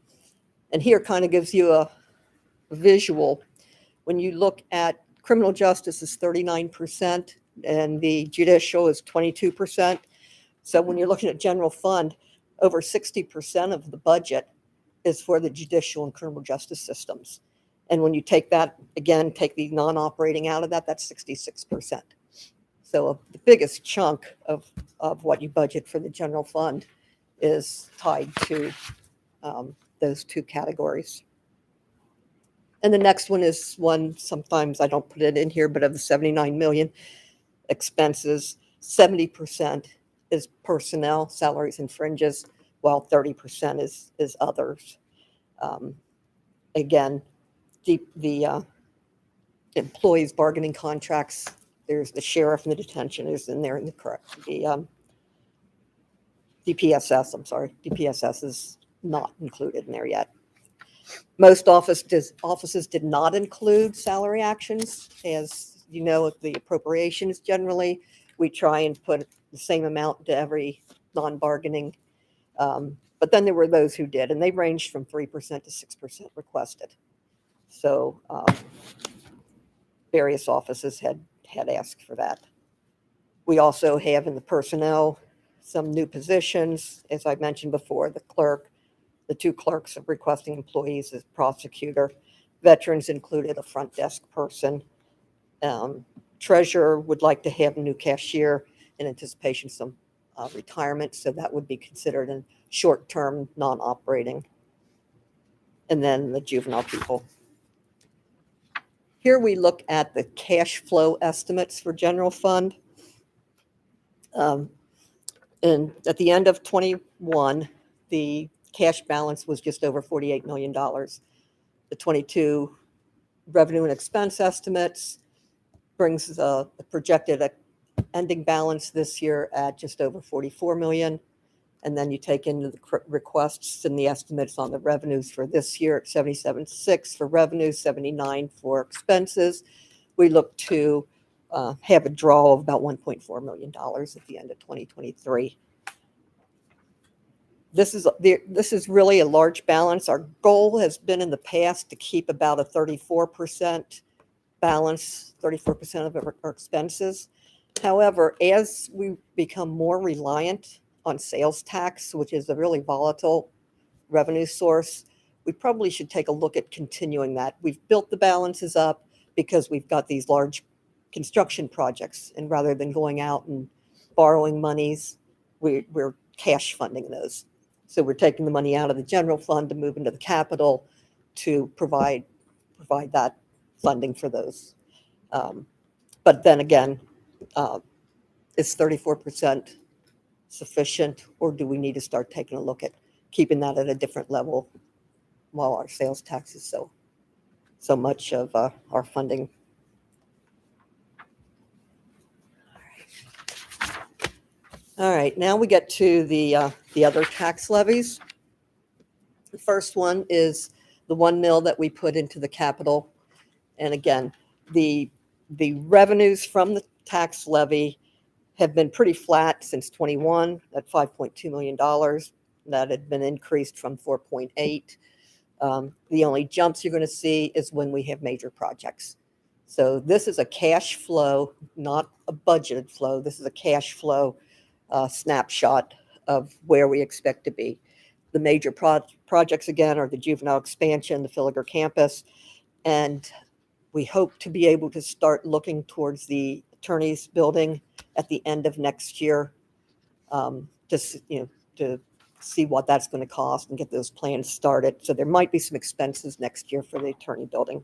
And here kind of gives you a visual. When you look at criminal justice is 39% and the judicial is 22%. So when you're looking at general fund, over 60% of the budget is for the judicial and criminal justice systems. And when you take that, again, take the non-operating out of that, that's 66%. So the biggest chunk of what you budget for the general fund is tied to those two categories. And the next one is one, sometimes I don't put it in here, but of the 79 million expenses, 70% is personnel, salaries and fringes, while 30% is others. Again, the employees bargaining contracts, there's the sheriff and the detention is in there in the correct. The DPSS, I'm sorry, DPSS is not included in there yet. Most offices did not include salary actions. As you know, with the appropriations generally, we try and put the same amount to every non-bargaining. But then there were those who did, and they ranged from 3% to 6% requested. So various offices had asked for that. We also have in the personnel some new positions, as I mentioned before, the clerk, the two clerks are requesting employees as prosecutor. Veterans included a front desk person. Treasurer would like to have a new cashier in anticipation of some retirement, so that would be considered a short-term non-operating. And then the juvenile people. Here we look at the cash flow estimates for general fund. And at the end of 21, the cash balance was just over $48 million. The 22 revenue and expense estimates brings the projected ending balance this year at just over 44 million. And then you take into the requests and the estimates on the revenues for this year at 77.6 for revenues, 79 for expenses. We look to have a draw of about $1.4 million at the end of 2023. This is really a large balance. Our goal has been in the past to keep about a 34% balance, 34% of our expenses. However, as we become more reliant on sales tax, which is a really volatile revenue source, we probably should take a look at continuing that. We've built the balances up because we've got these large construction projects, and rather than going out and borrowing monies, we're cash funding those. So we're taking the money out of the general fund to move into the capital to provide that funding for those. But then again, is 34% sufficient, or do we need to start taking a look at keeping that at a different level while our sales tax is so much of our funding? All right, now we get to the other tax levies. The first one is the 1 mil that we put into the capital. And again, the revenues from the tax levy have been pretty flat since 21 at $5.2 million. That had been increased from 4.8. The only jumps you're going to see is when we have major projects. So this is a cash flow, not a budgeted flow. This is a cash flow snapshot of where we expect to be. The major projects, again, are the juvenile expansion, the Filliger campus, and we hope to be able to start looking towards the attorney's building at the end of next year, to see what that's going to cost and get those plans started. So there might be some expenses next year for the attorney building.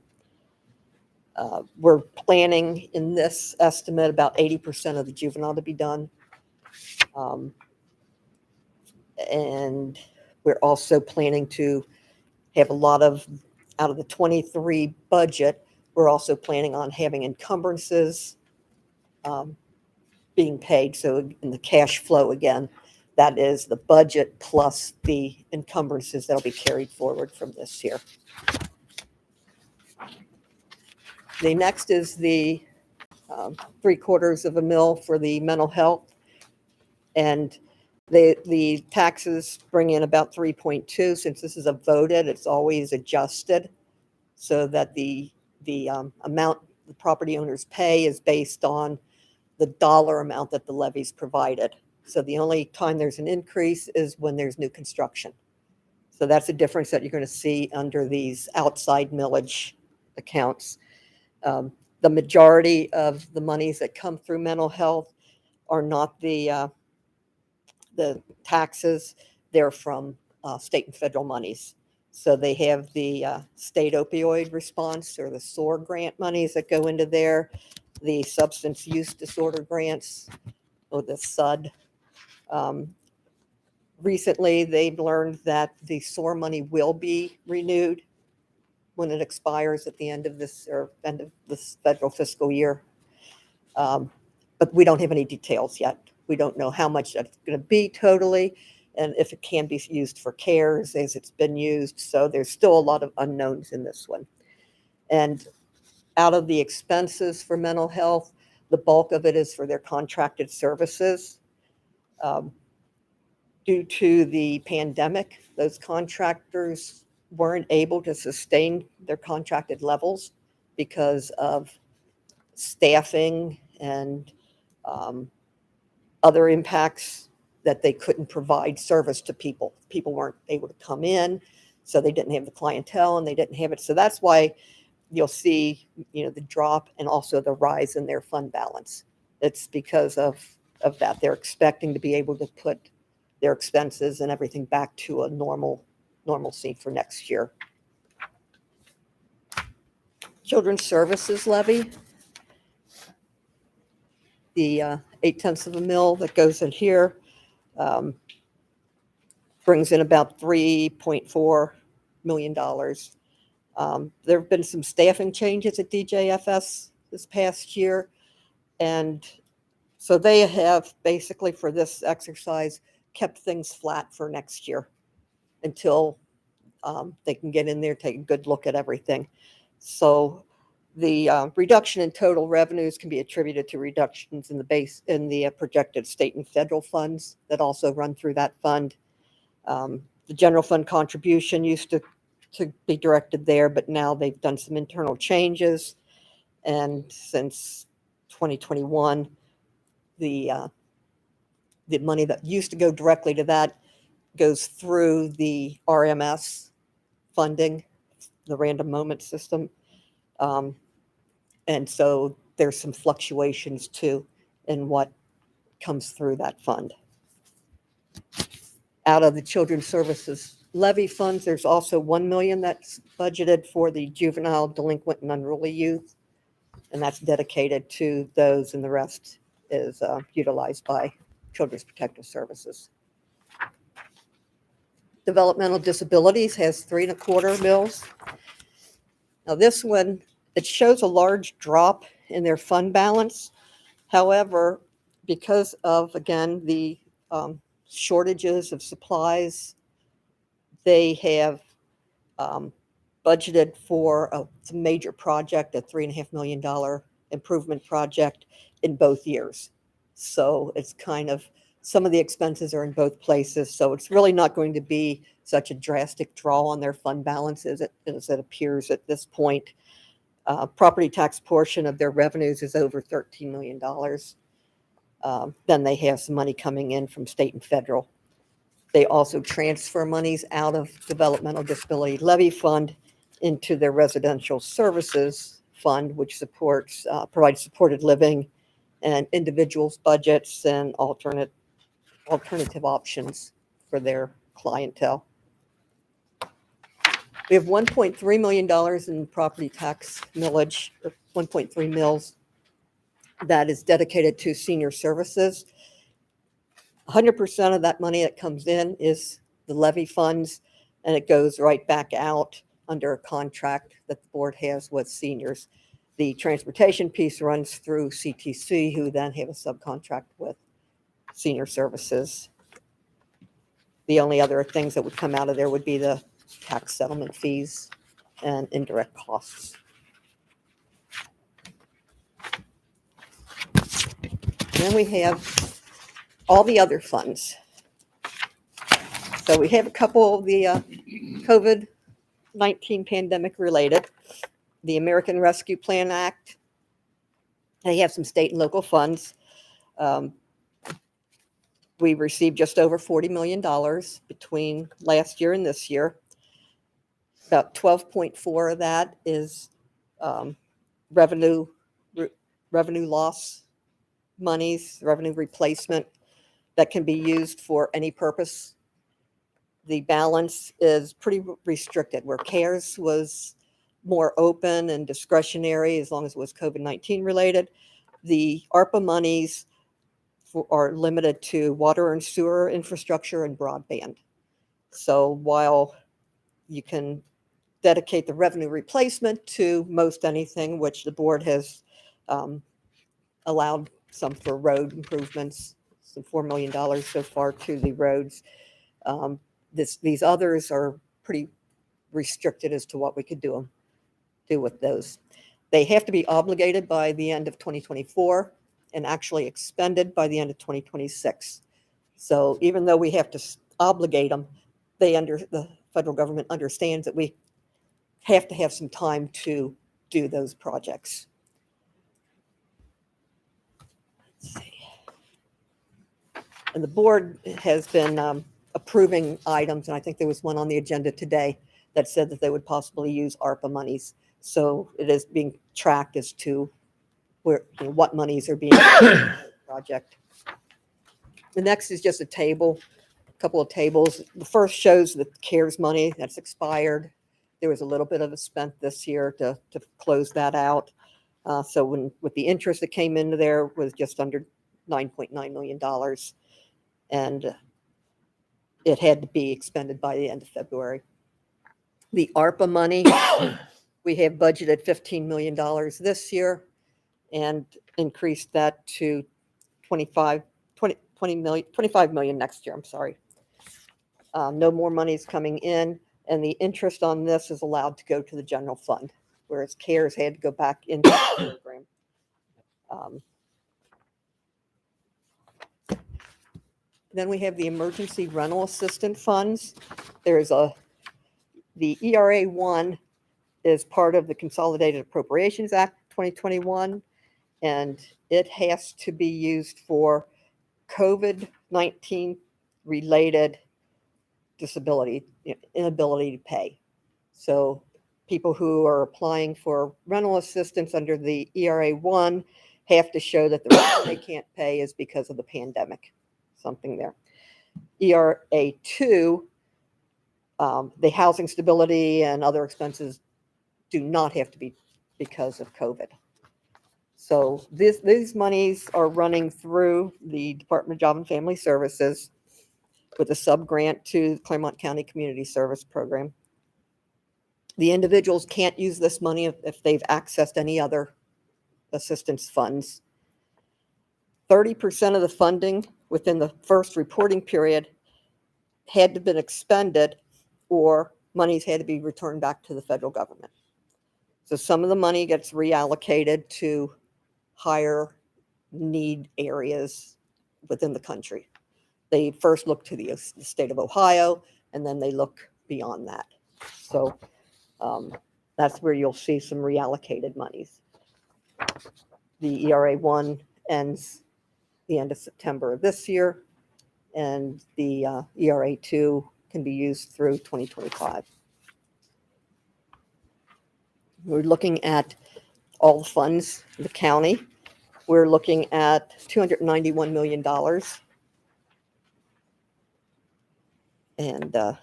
We're planning in this estimate about 80% of the juvenile to be done. And we're also planning to have a lot of, out of the 23 budget, we're also planning on having encumbrances being paid. So in the cash flow, again, that is the budget plus the encumbrances that'll be carried forward from this year. The next is the 0.75 for the mental health. And the taxes bring in about 3.2. Since this is a voted, it's always adjusted so that the amount the property owners pay is based on the dollar amount that the levies provided. So the only time there's an increase is when there's new construction. So that's a difference that you're going to see under these outside millage accounts. The majority of the monies that come through mental health are not the taxes. They're from state and federal monies. So they have the state opioid response or the SOAR grant monies that go into there, the substance use disorder grants or the SUD. Recently, they've learned that the SOAR money will be renewed when it expires at the end of this federal fiscal year. But we don't have any details yet. We don't know how much that's going to be totally, and if it can be used for CARES as it's been used. So there's still a lot of unknowns in this one. And out of the expenses for mental health, the bulk of it is for their contracted services. Due to the pandemic, those contractors weren't able to sustain their contracted levels because of staffing and other impacts that they couldn't provide service to people. People weren't able to come in, so they didn't have the clientele and they didn't have it. So that's why you'll see, the drop and also the rise in their fund balance. It's because of that. They're expecting to be able to put their expenses and everything back to a normalcy for next year. Children's Services Levy, the 0.8 that goes in here brings in about $3.4 million. There have been some staffing changes at DJFS this past year. And so they have basically for this exercise kept things flat for next year until they can get in there, take a good look at everything. So the reduction in total revenues can be attributed to reductions in the projected state and federal funds that also run through that fund. The general fund contribution used to be directed there, but now they've done some internal changes. And since 2021, the money that used to go directly to that goes through the RMS funding, the random moment system. And so there's some fluctuations too in what comes through that fund. Out of the Children's Services Levy funds, there's also $1 million that's budgeted for the juvenile delinquent and unruly youth. And that's dedicated to those, and the rest is utilized by Children's Protective Services. Developmental Disabilities has $3.25 million. Now this one, it shows a large drop in their fund balance. However, because of, again, the shortages of supplies, they have budgeted for a major project, a $3.5 million improvement project in both years. So it's kind of, some of the expenses are in both places. So it's really not going to be such a drastic draw on their fund balances as it appears at this point. Property tax portion of their revenues is over $13 million. Then they have some money coming in from state and federal. They also transfer monies out of Developmental Disability Levy Fund into their Residential Services Fund, which supports, provides supported living and individuals' budgets and alternative options for their clientele. We have $1.3 million in property tax millage, or 1.3 mils, that is dedicated to senior services. 100% of that money that comes in is the levy funds, and it goes right back out under a contract that the board has with seniors. The transportation piece runs through CTC, who then have a subcontract with senior services. The only other things that would come out of there would be the tax settlement fees and indirect costs. Then we have all the other funds. So we have a couple of the COVID-19 pandemic related. The American Rescue Plan Act. They have some state and local funds. We received just over $40 million between last year and this year. About 12.4 of that is revenue loss monies, revenue replacement that can be used for any purpose. The balance is pretty restricted, where CARES was more open and discretionary as long as it was COVID-19 related. The ARPA monies are limited to water and sewer infrastructure and broadband. So while you can dedicate the revenue replacement to most anything, which the board has allowed some for road improvements, some $4 million so far to the roads. These others are pretty restricted as to what we could do with those. They have to be obligated by the end of 2024 and actually expended by the end of 2026. So even though we have to obligate them, the federal government understands that we have to have some time to do those projects. Let's see. And the board has been approving items, and I think there was one on the agenda today that said that they would possibly use ARPA monies. So it is being tracked as to where, what monies are being used for the project. The next is just a table, a couple of tables. The first shows the CARES money that's expired. There was a little bit of a spent this year to close that out. So with the interest that came into there was just under $9.9 million. And it had to be expended by the end of February. The ARPA money, we have budgeted $15 million this year and increased that to 25 million next year, I'm sorry. No more money is coming in, and the interest on this is allowed to go to the general fund, whereas CARES had to go back into the program. Then we have the emergency rental assistance funds. There's the ERA 1 is part of the Consolidated Appropriations Act 2021, and it has to be used for COVID-19 related disability, inability to pay. So people who are applying for rental assistance under the ERA 1 have to show that the reason they can't pay is because of the pandemic, something there. ERA 2, the housing stability and other expenses do not have to be because of COVID. So these monies are running through the Department of Job and Family Services with a sub-grant to the Clermont County Community Service Program. The individuals can't use this money if they've accessed any other assistance funds. 30% of the funding within the first reporting period had to have been expended, or monies had to be returned back to the federal government. So some of the money gets reallocated to higher need areas within the country. They first look to the state of Ohio, and then they look beyond that. So that's where you'll see some reallocated monies. The ERA1 ends the end of September of this year, and the ERA2 can be used through 2025. We're looking at all the funds in the county. We're looking at $291 million. And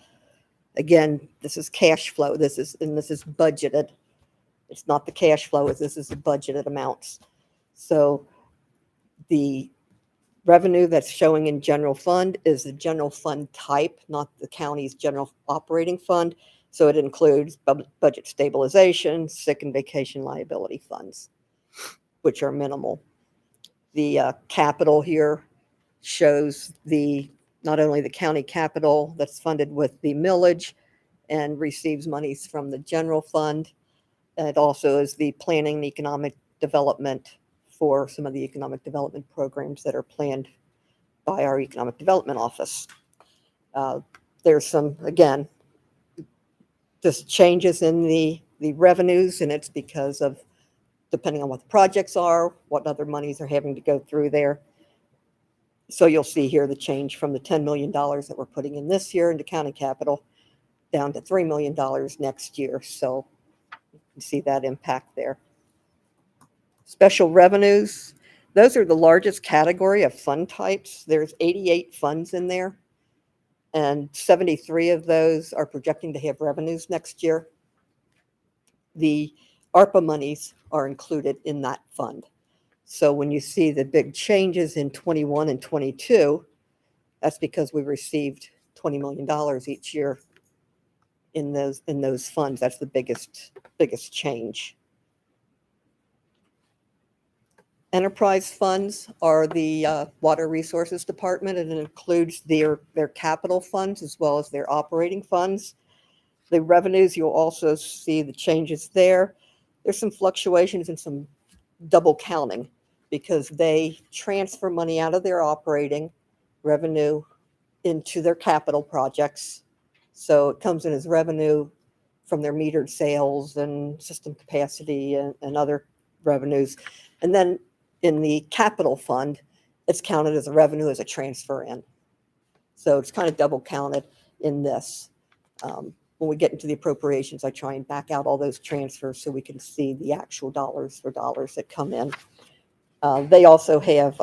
again, this is cash flow. This is budgeted. It's not the cash flow. This is the budgeted amounts. So the revenue that's showing in general fund is the general fund type, not the county's general operating fund. So it includes budget stabilization, sick and vacation liability funds, which are minimal. The capital here shows not only the county capital that's funded with the millage and receives monies from the general fund. It also is the planning and economic development for some of the economic development programs that are planned by our economic development office. There's some, again, just changes in the revenues, and it's because of depending on what the projects are, what other monies are having to go through there. So you'll see here the change from the $10 million that we're putting in this year into county capital down to $3 million next year. So you see that impact there. Special revenues, those are the largest category of fund types. There's 88 funds in there, and 73 of those are projecting to have revenues next year. The ARPA monies are included in that fund. So when you see the big changes in 21 and 22, that's because we received $20 million each year in those funds. That's the biggest change. Enterprise funds are the Water Resources Department, and it includes their capital funds as well as their operating funds. The revenues, you'll also see the changes there. There's some fluctuations and some double counting because they transfer money out of their operating revenue into their capital projects. So it comes in as revenue from their metered sales and system capacity and other revenues. And then in the capital fund, it's counted as a revenue as a transfer in. So it's kind of double counted in this. When we get into the appropriations, I try and back out all those transfers so we can see the actual dollars for dollars that come in. They also have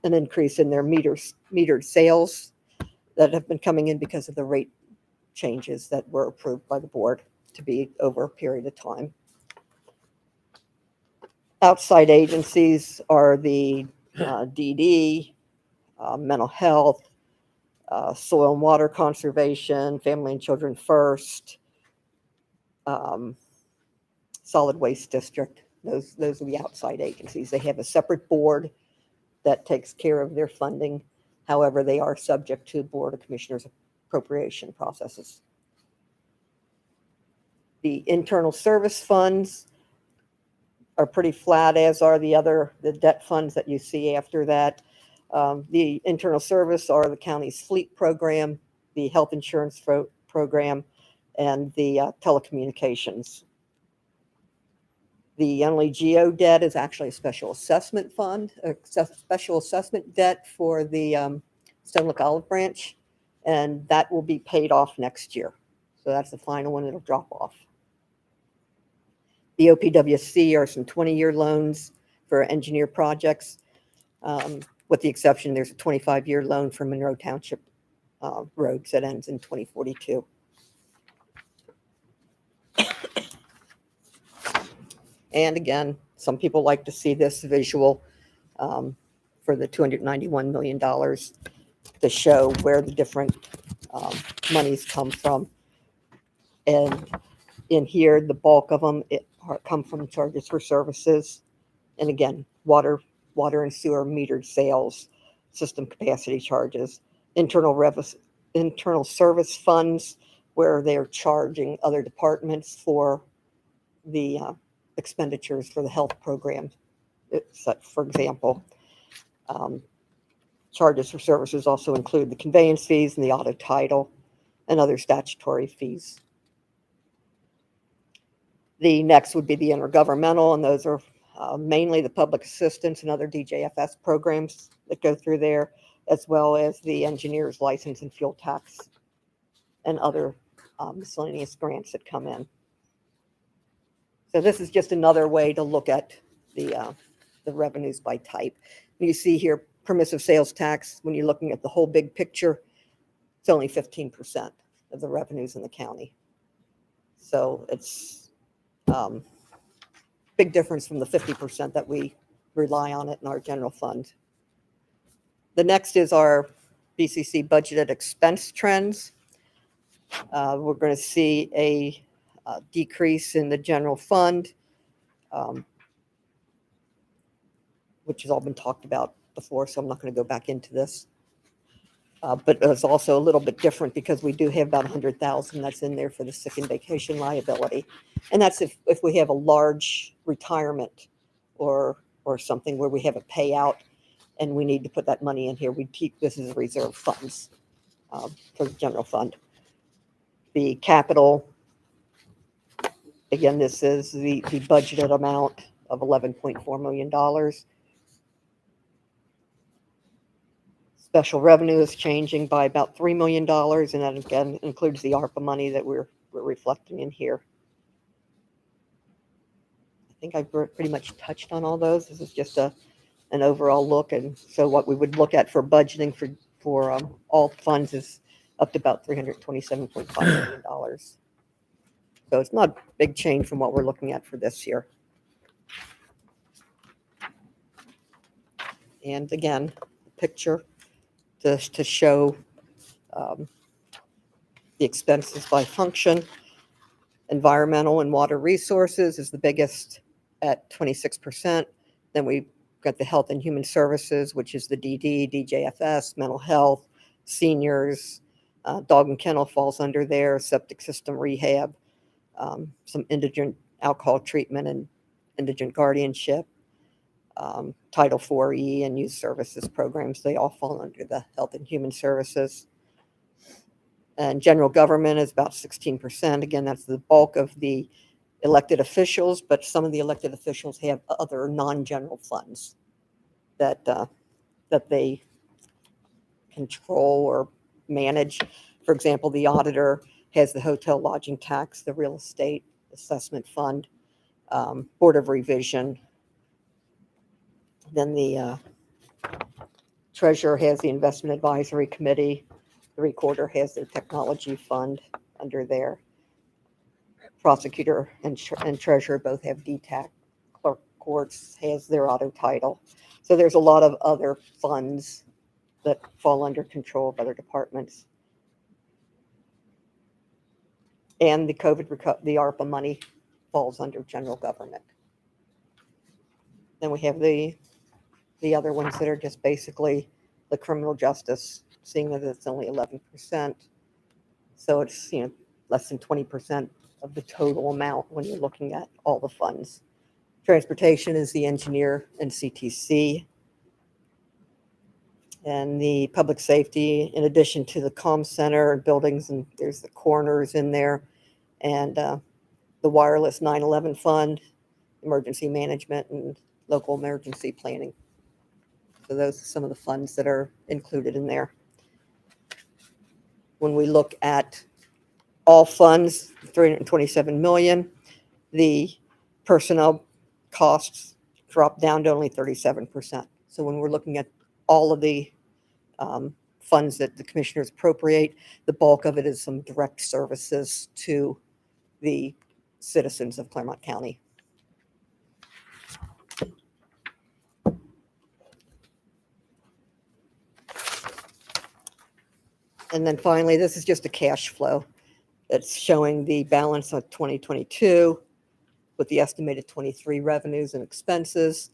an increase in their metered sales that have been coming in because of the rate changes that were approved by the board to be over a period of time. Outside agencies are the DD, mental health, soil and water conservation, family and children first, solid waste district. Those are the outside agencies. They have a separate board that takes care of their funding. However, they are subject to Board of Commissioners appropriation processes. The internal service funds are pretty flat, as are the debt funds that you see after that. The internal service are the county's fleet program, the health insurance program, and the telecommunications. The only GO debt is actually a special assessment fund, a special assessment debt for the Stone Lick Olive Branch, and that will be paid off next year. So that's the final one that'll drop off. The OPWC are some 20-year loans for engineer projects, with the exception there's a 25-year loan for Monroe Township roads that ends in 2042. And again, some people like to see this visual for the $291 million to show where the different monies come from. And in here, the bulk of them come from charges for services. And again, water and sewer metered sales, system capacity charges, internal service funds where they're charging other departments for the expenditures for the health program, for example. Charges for services also include the conveyance fees and the auto title and other statutory fees. The next would be the intergovernmental, and those are mainly the public assistance and other DJFS programs that go through there, as well as the engineer's license and fuel tax and other miscellaneous grants that come in. So this is just another way to look at the revenues by type. You see here, permissive sales tax, when you're looking at the whole big picture, it's only 15% of the revenues in the county. So it's big difference from the 50% that we rely on it in our general fund. The next is our BCC budgeted expense trends. We're going to see a decrease in the general fund, which has all been talked about before, so I'm not going to go back into this. But it's also a little bit different because we do have about 100,000 that's in there for the sick and vacation liability. And that's if we have a large retirement or something where we have a payout and we need to put that money in here, we keep this as reserve funds for the general fund. The capital, again, this is the budgeted amount of $11.4 million. Special revenue is changing by about $3 million, and that again includes the ARPA money that we're reflecting in here. I think I've pretty much touched on all those. This is just an overall look, and so what we would look at for budgeting for all funds is up to about $327.5 million. So it's not a big change from what we're looking at for this year. And again, picture to show the expenses by function. Environmental and water resources is the biggest at 26%. Then we've got the health and human services, which is the DD, DJFS, mental health, seniors, dog and kennel falls under there, septic system rehab, some indigent alcohol treatment and indigent guardianship, Title IV-E and youth services programs. They all fall under the health and human services. And general government is about 16%. Again, that's the bulk of the elected officials, but some of the elected officials have other non-general funds that they control or manage. For example, the auditor has the hotel lodging tax, the real estate assessment fund, Board of Revision. Then the treasurer has the investment advisory committee. The recorder has their technology fund under there. Prosecutor and treasurer both have DTAC. Clerk courts has their auto title. So there's a lot of other funds that fall under control of other departments. And the the ARPA money falls under general government. Then we have the other ones that are just basically the criminal justice, seeing that it's only 11%. So it's, less than 20% of the total amount when you're looking at all the funds. Transportation is the engineer and CTC. And the public safety, in addition to the comm center and buildings, and there's the coroners in there, and the wireless 9/11 fund, emergency management, and local emergency planning. So those are some of the funds that are included in there. When we look at all funds, 327 million, the personnel costs drop down to only 37%. So when we're looking at all of the funds that the commissioners appropriate, the bulk of it is some direct services to the citizens of Clermont County. And then finally, this is just a cash flow. It's showing the balance of 2022 with the estimated 23 revenues and expenses,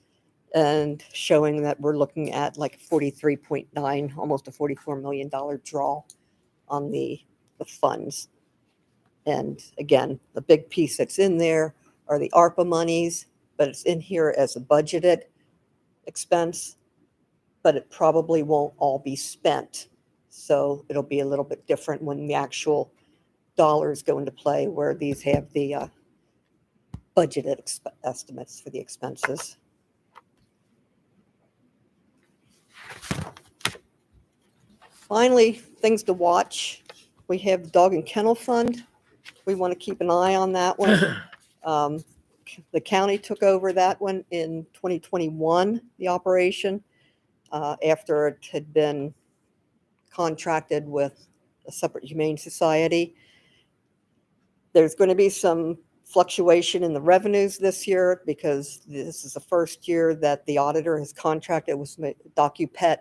and showing that we're looking at like 43.9, almost a $44 million draw on the funds. And again, the big piece that's in there are the ARPA monies, but it's in here as a budgeted expense. but it probably won't all be spent. So it'll be a little bit different when the actual dollars go into play, where these have the budgeted estimates for the expenses. Finally, things to watch. We have the Dog and Kennel Fund. We want to keep an eye on that one. The county took over that one in 2021, the operation, after it had been contracted with a separate humane society. There's going to be some fluctuation in the revenues this year because this is the first year that the auditor has contracted with DocuPet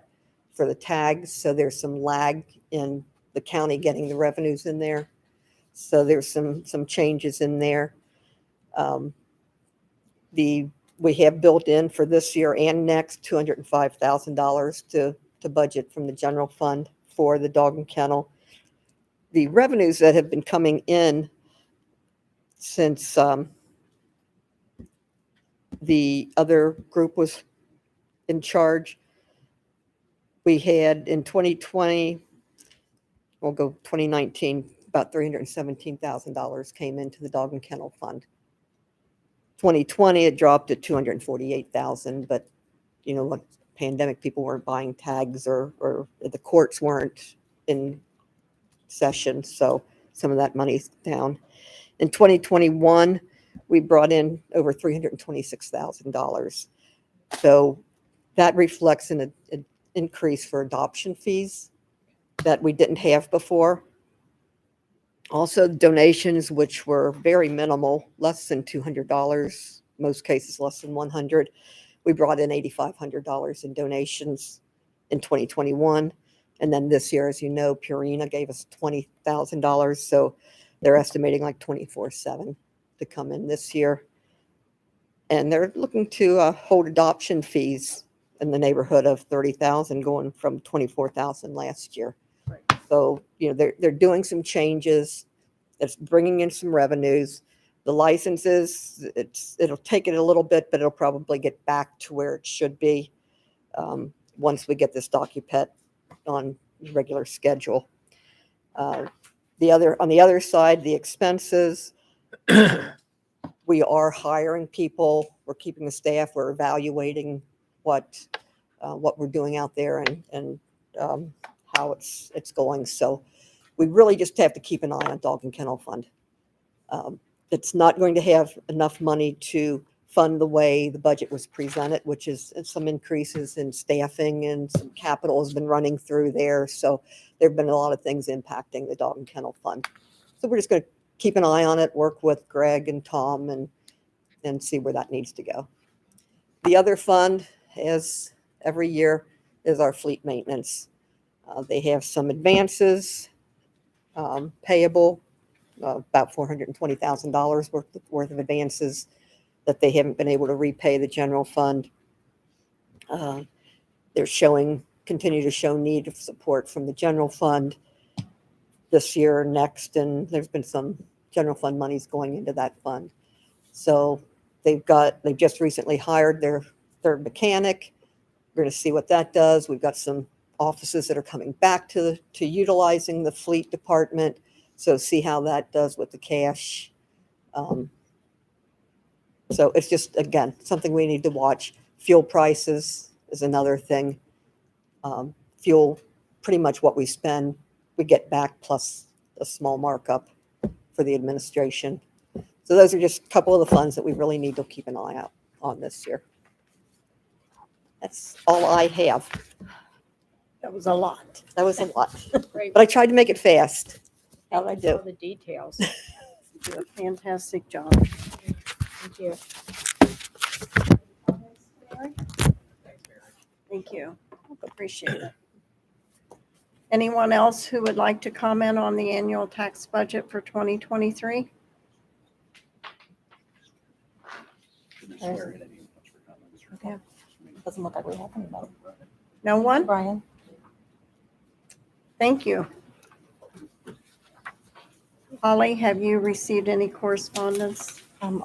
for the tags. So there's some lag in the county getting the revenues in there. So there's some changes in there. We have built in for this year and next $205,000 to budget from the general fund for the dog and kennel. The revenues that have been coming in since the other group was in charge, we had in 2020, we'll go 2019, about $317,000 came into the dog and kennel fund. 2020, it dropped to $248,000, but you know what, pandemic, people weren't buying tags or the courts weren't in session, so some of that money's down. In 2021, we brought in over $326,000. So that reflects an increase for adoption fees that we didn't have before. Also, donations, which were very minimal, less than $200, most cases less than $100. We brought in $8,500 in donations in 2021. And then this year, as you know, Purina gave us $20,000. So they're estimating like $24,700 to come in this year. And they're looking to hold adoption fees in the neighborhood of $30,000, going from $24,000 last year. So, you know, they're doing some changes. It's bringing in some revenues. The licenses, it'll take it a little bit, but it'll probably get back to where it should be once we get this DocuPet on regular schedule. On the other side, the expenses, we are hiring people. We're keeping the staff. We're evaluating what we're doing out there and how it's going. So we really just have to keep an eye on Dog and Kennel Fund. It's not going to have enough money to fund the way the budget was presented, which is some increases in staffing and some capital has been running through there. So there have been a lot of things impacting the Dog and Kennel Fund. So we're just going to keep an eye on it, work with Greg and Tom and see where that needs to go. The other fund, as every year, is our fleet maintenance. They have some advances payable, about $420,000 worth of advances that they haven't been able to repay the general fund. They're continue to show need of support from the general fund this year, next, and there's been some general fund monies going into that fund. So they've just recently hired their third mechanic. We're going to see what that does. We've got some offices that are coming back to utilizing the fleet department. So see how that does with the cash. So it's just, again, something we need to watch. Fuel prices is another thing. Fuel, pretty much what we spend, we get back plus a small markup for the administration. So those are just a couple of the funds that we really need to keep an eye out on this year. That's all I have. That was a lot. That was a lot, Great. but I tried to make it fast. How'd I All do? the details. You did a fantastic job. Thank you. Thank you. Appreciate it. Anyone else who would like to comment on the annual tax budget for 2023? Okay. Doesn't look like we have anybody. No one? Brian? Thank you. Holly, have you received any correspondence?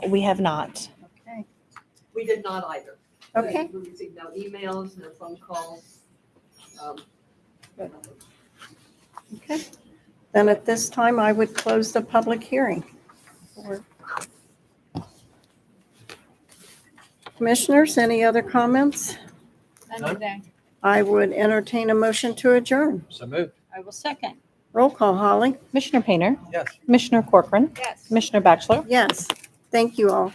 We have not. Okay. We did not either. Okay. We received no emails, no phone calls. Okay. Then at this time, I would close the public hearing. Commissioners, any other comments? None today. I would entertain a motion to adjourn. So moved. I will second. Roll call, Holly. Commissioner Painter, Yes. Commissioner Corcoran, Yes. Commissioner Batchelor, Yes. Thank you all.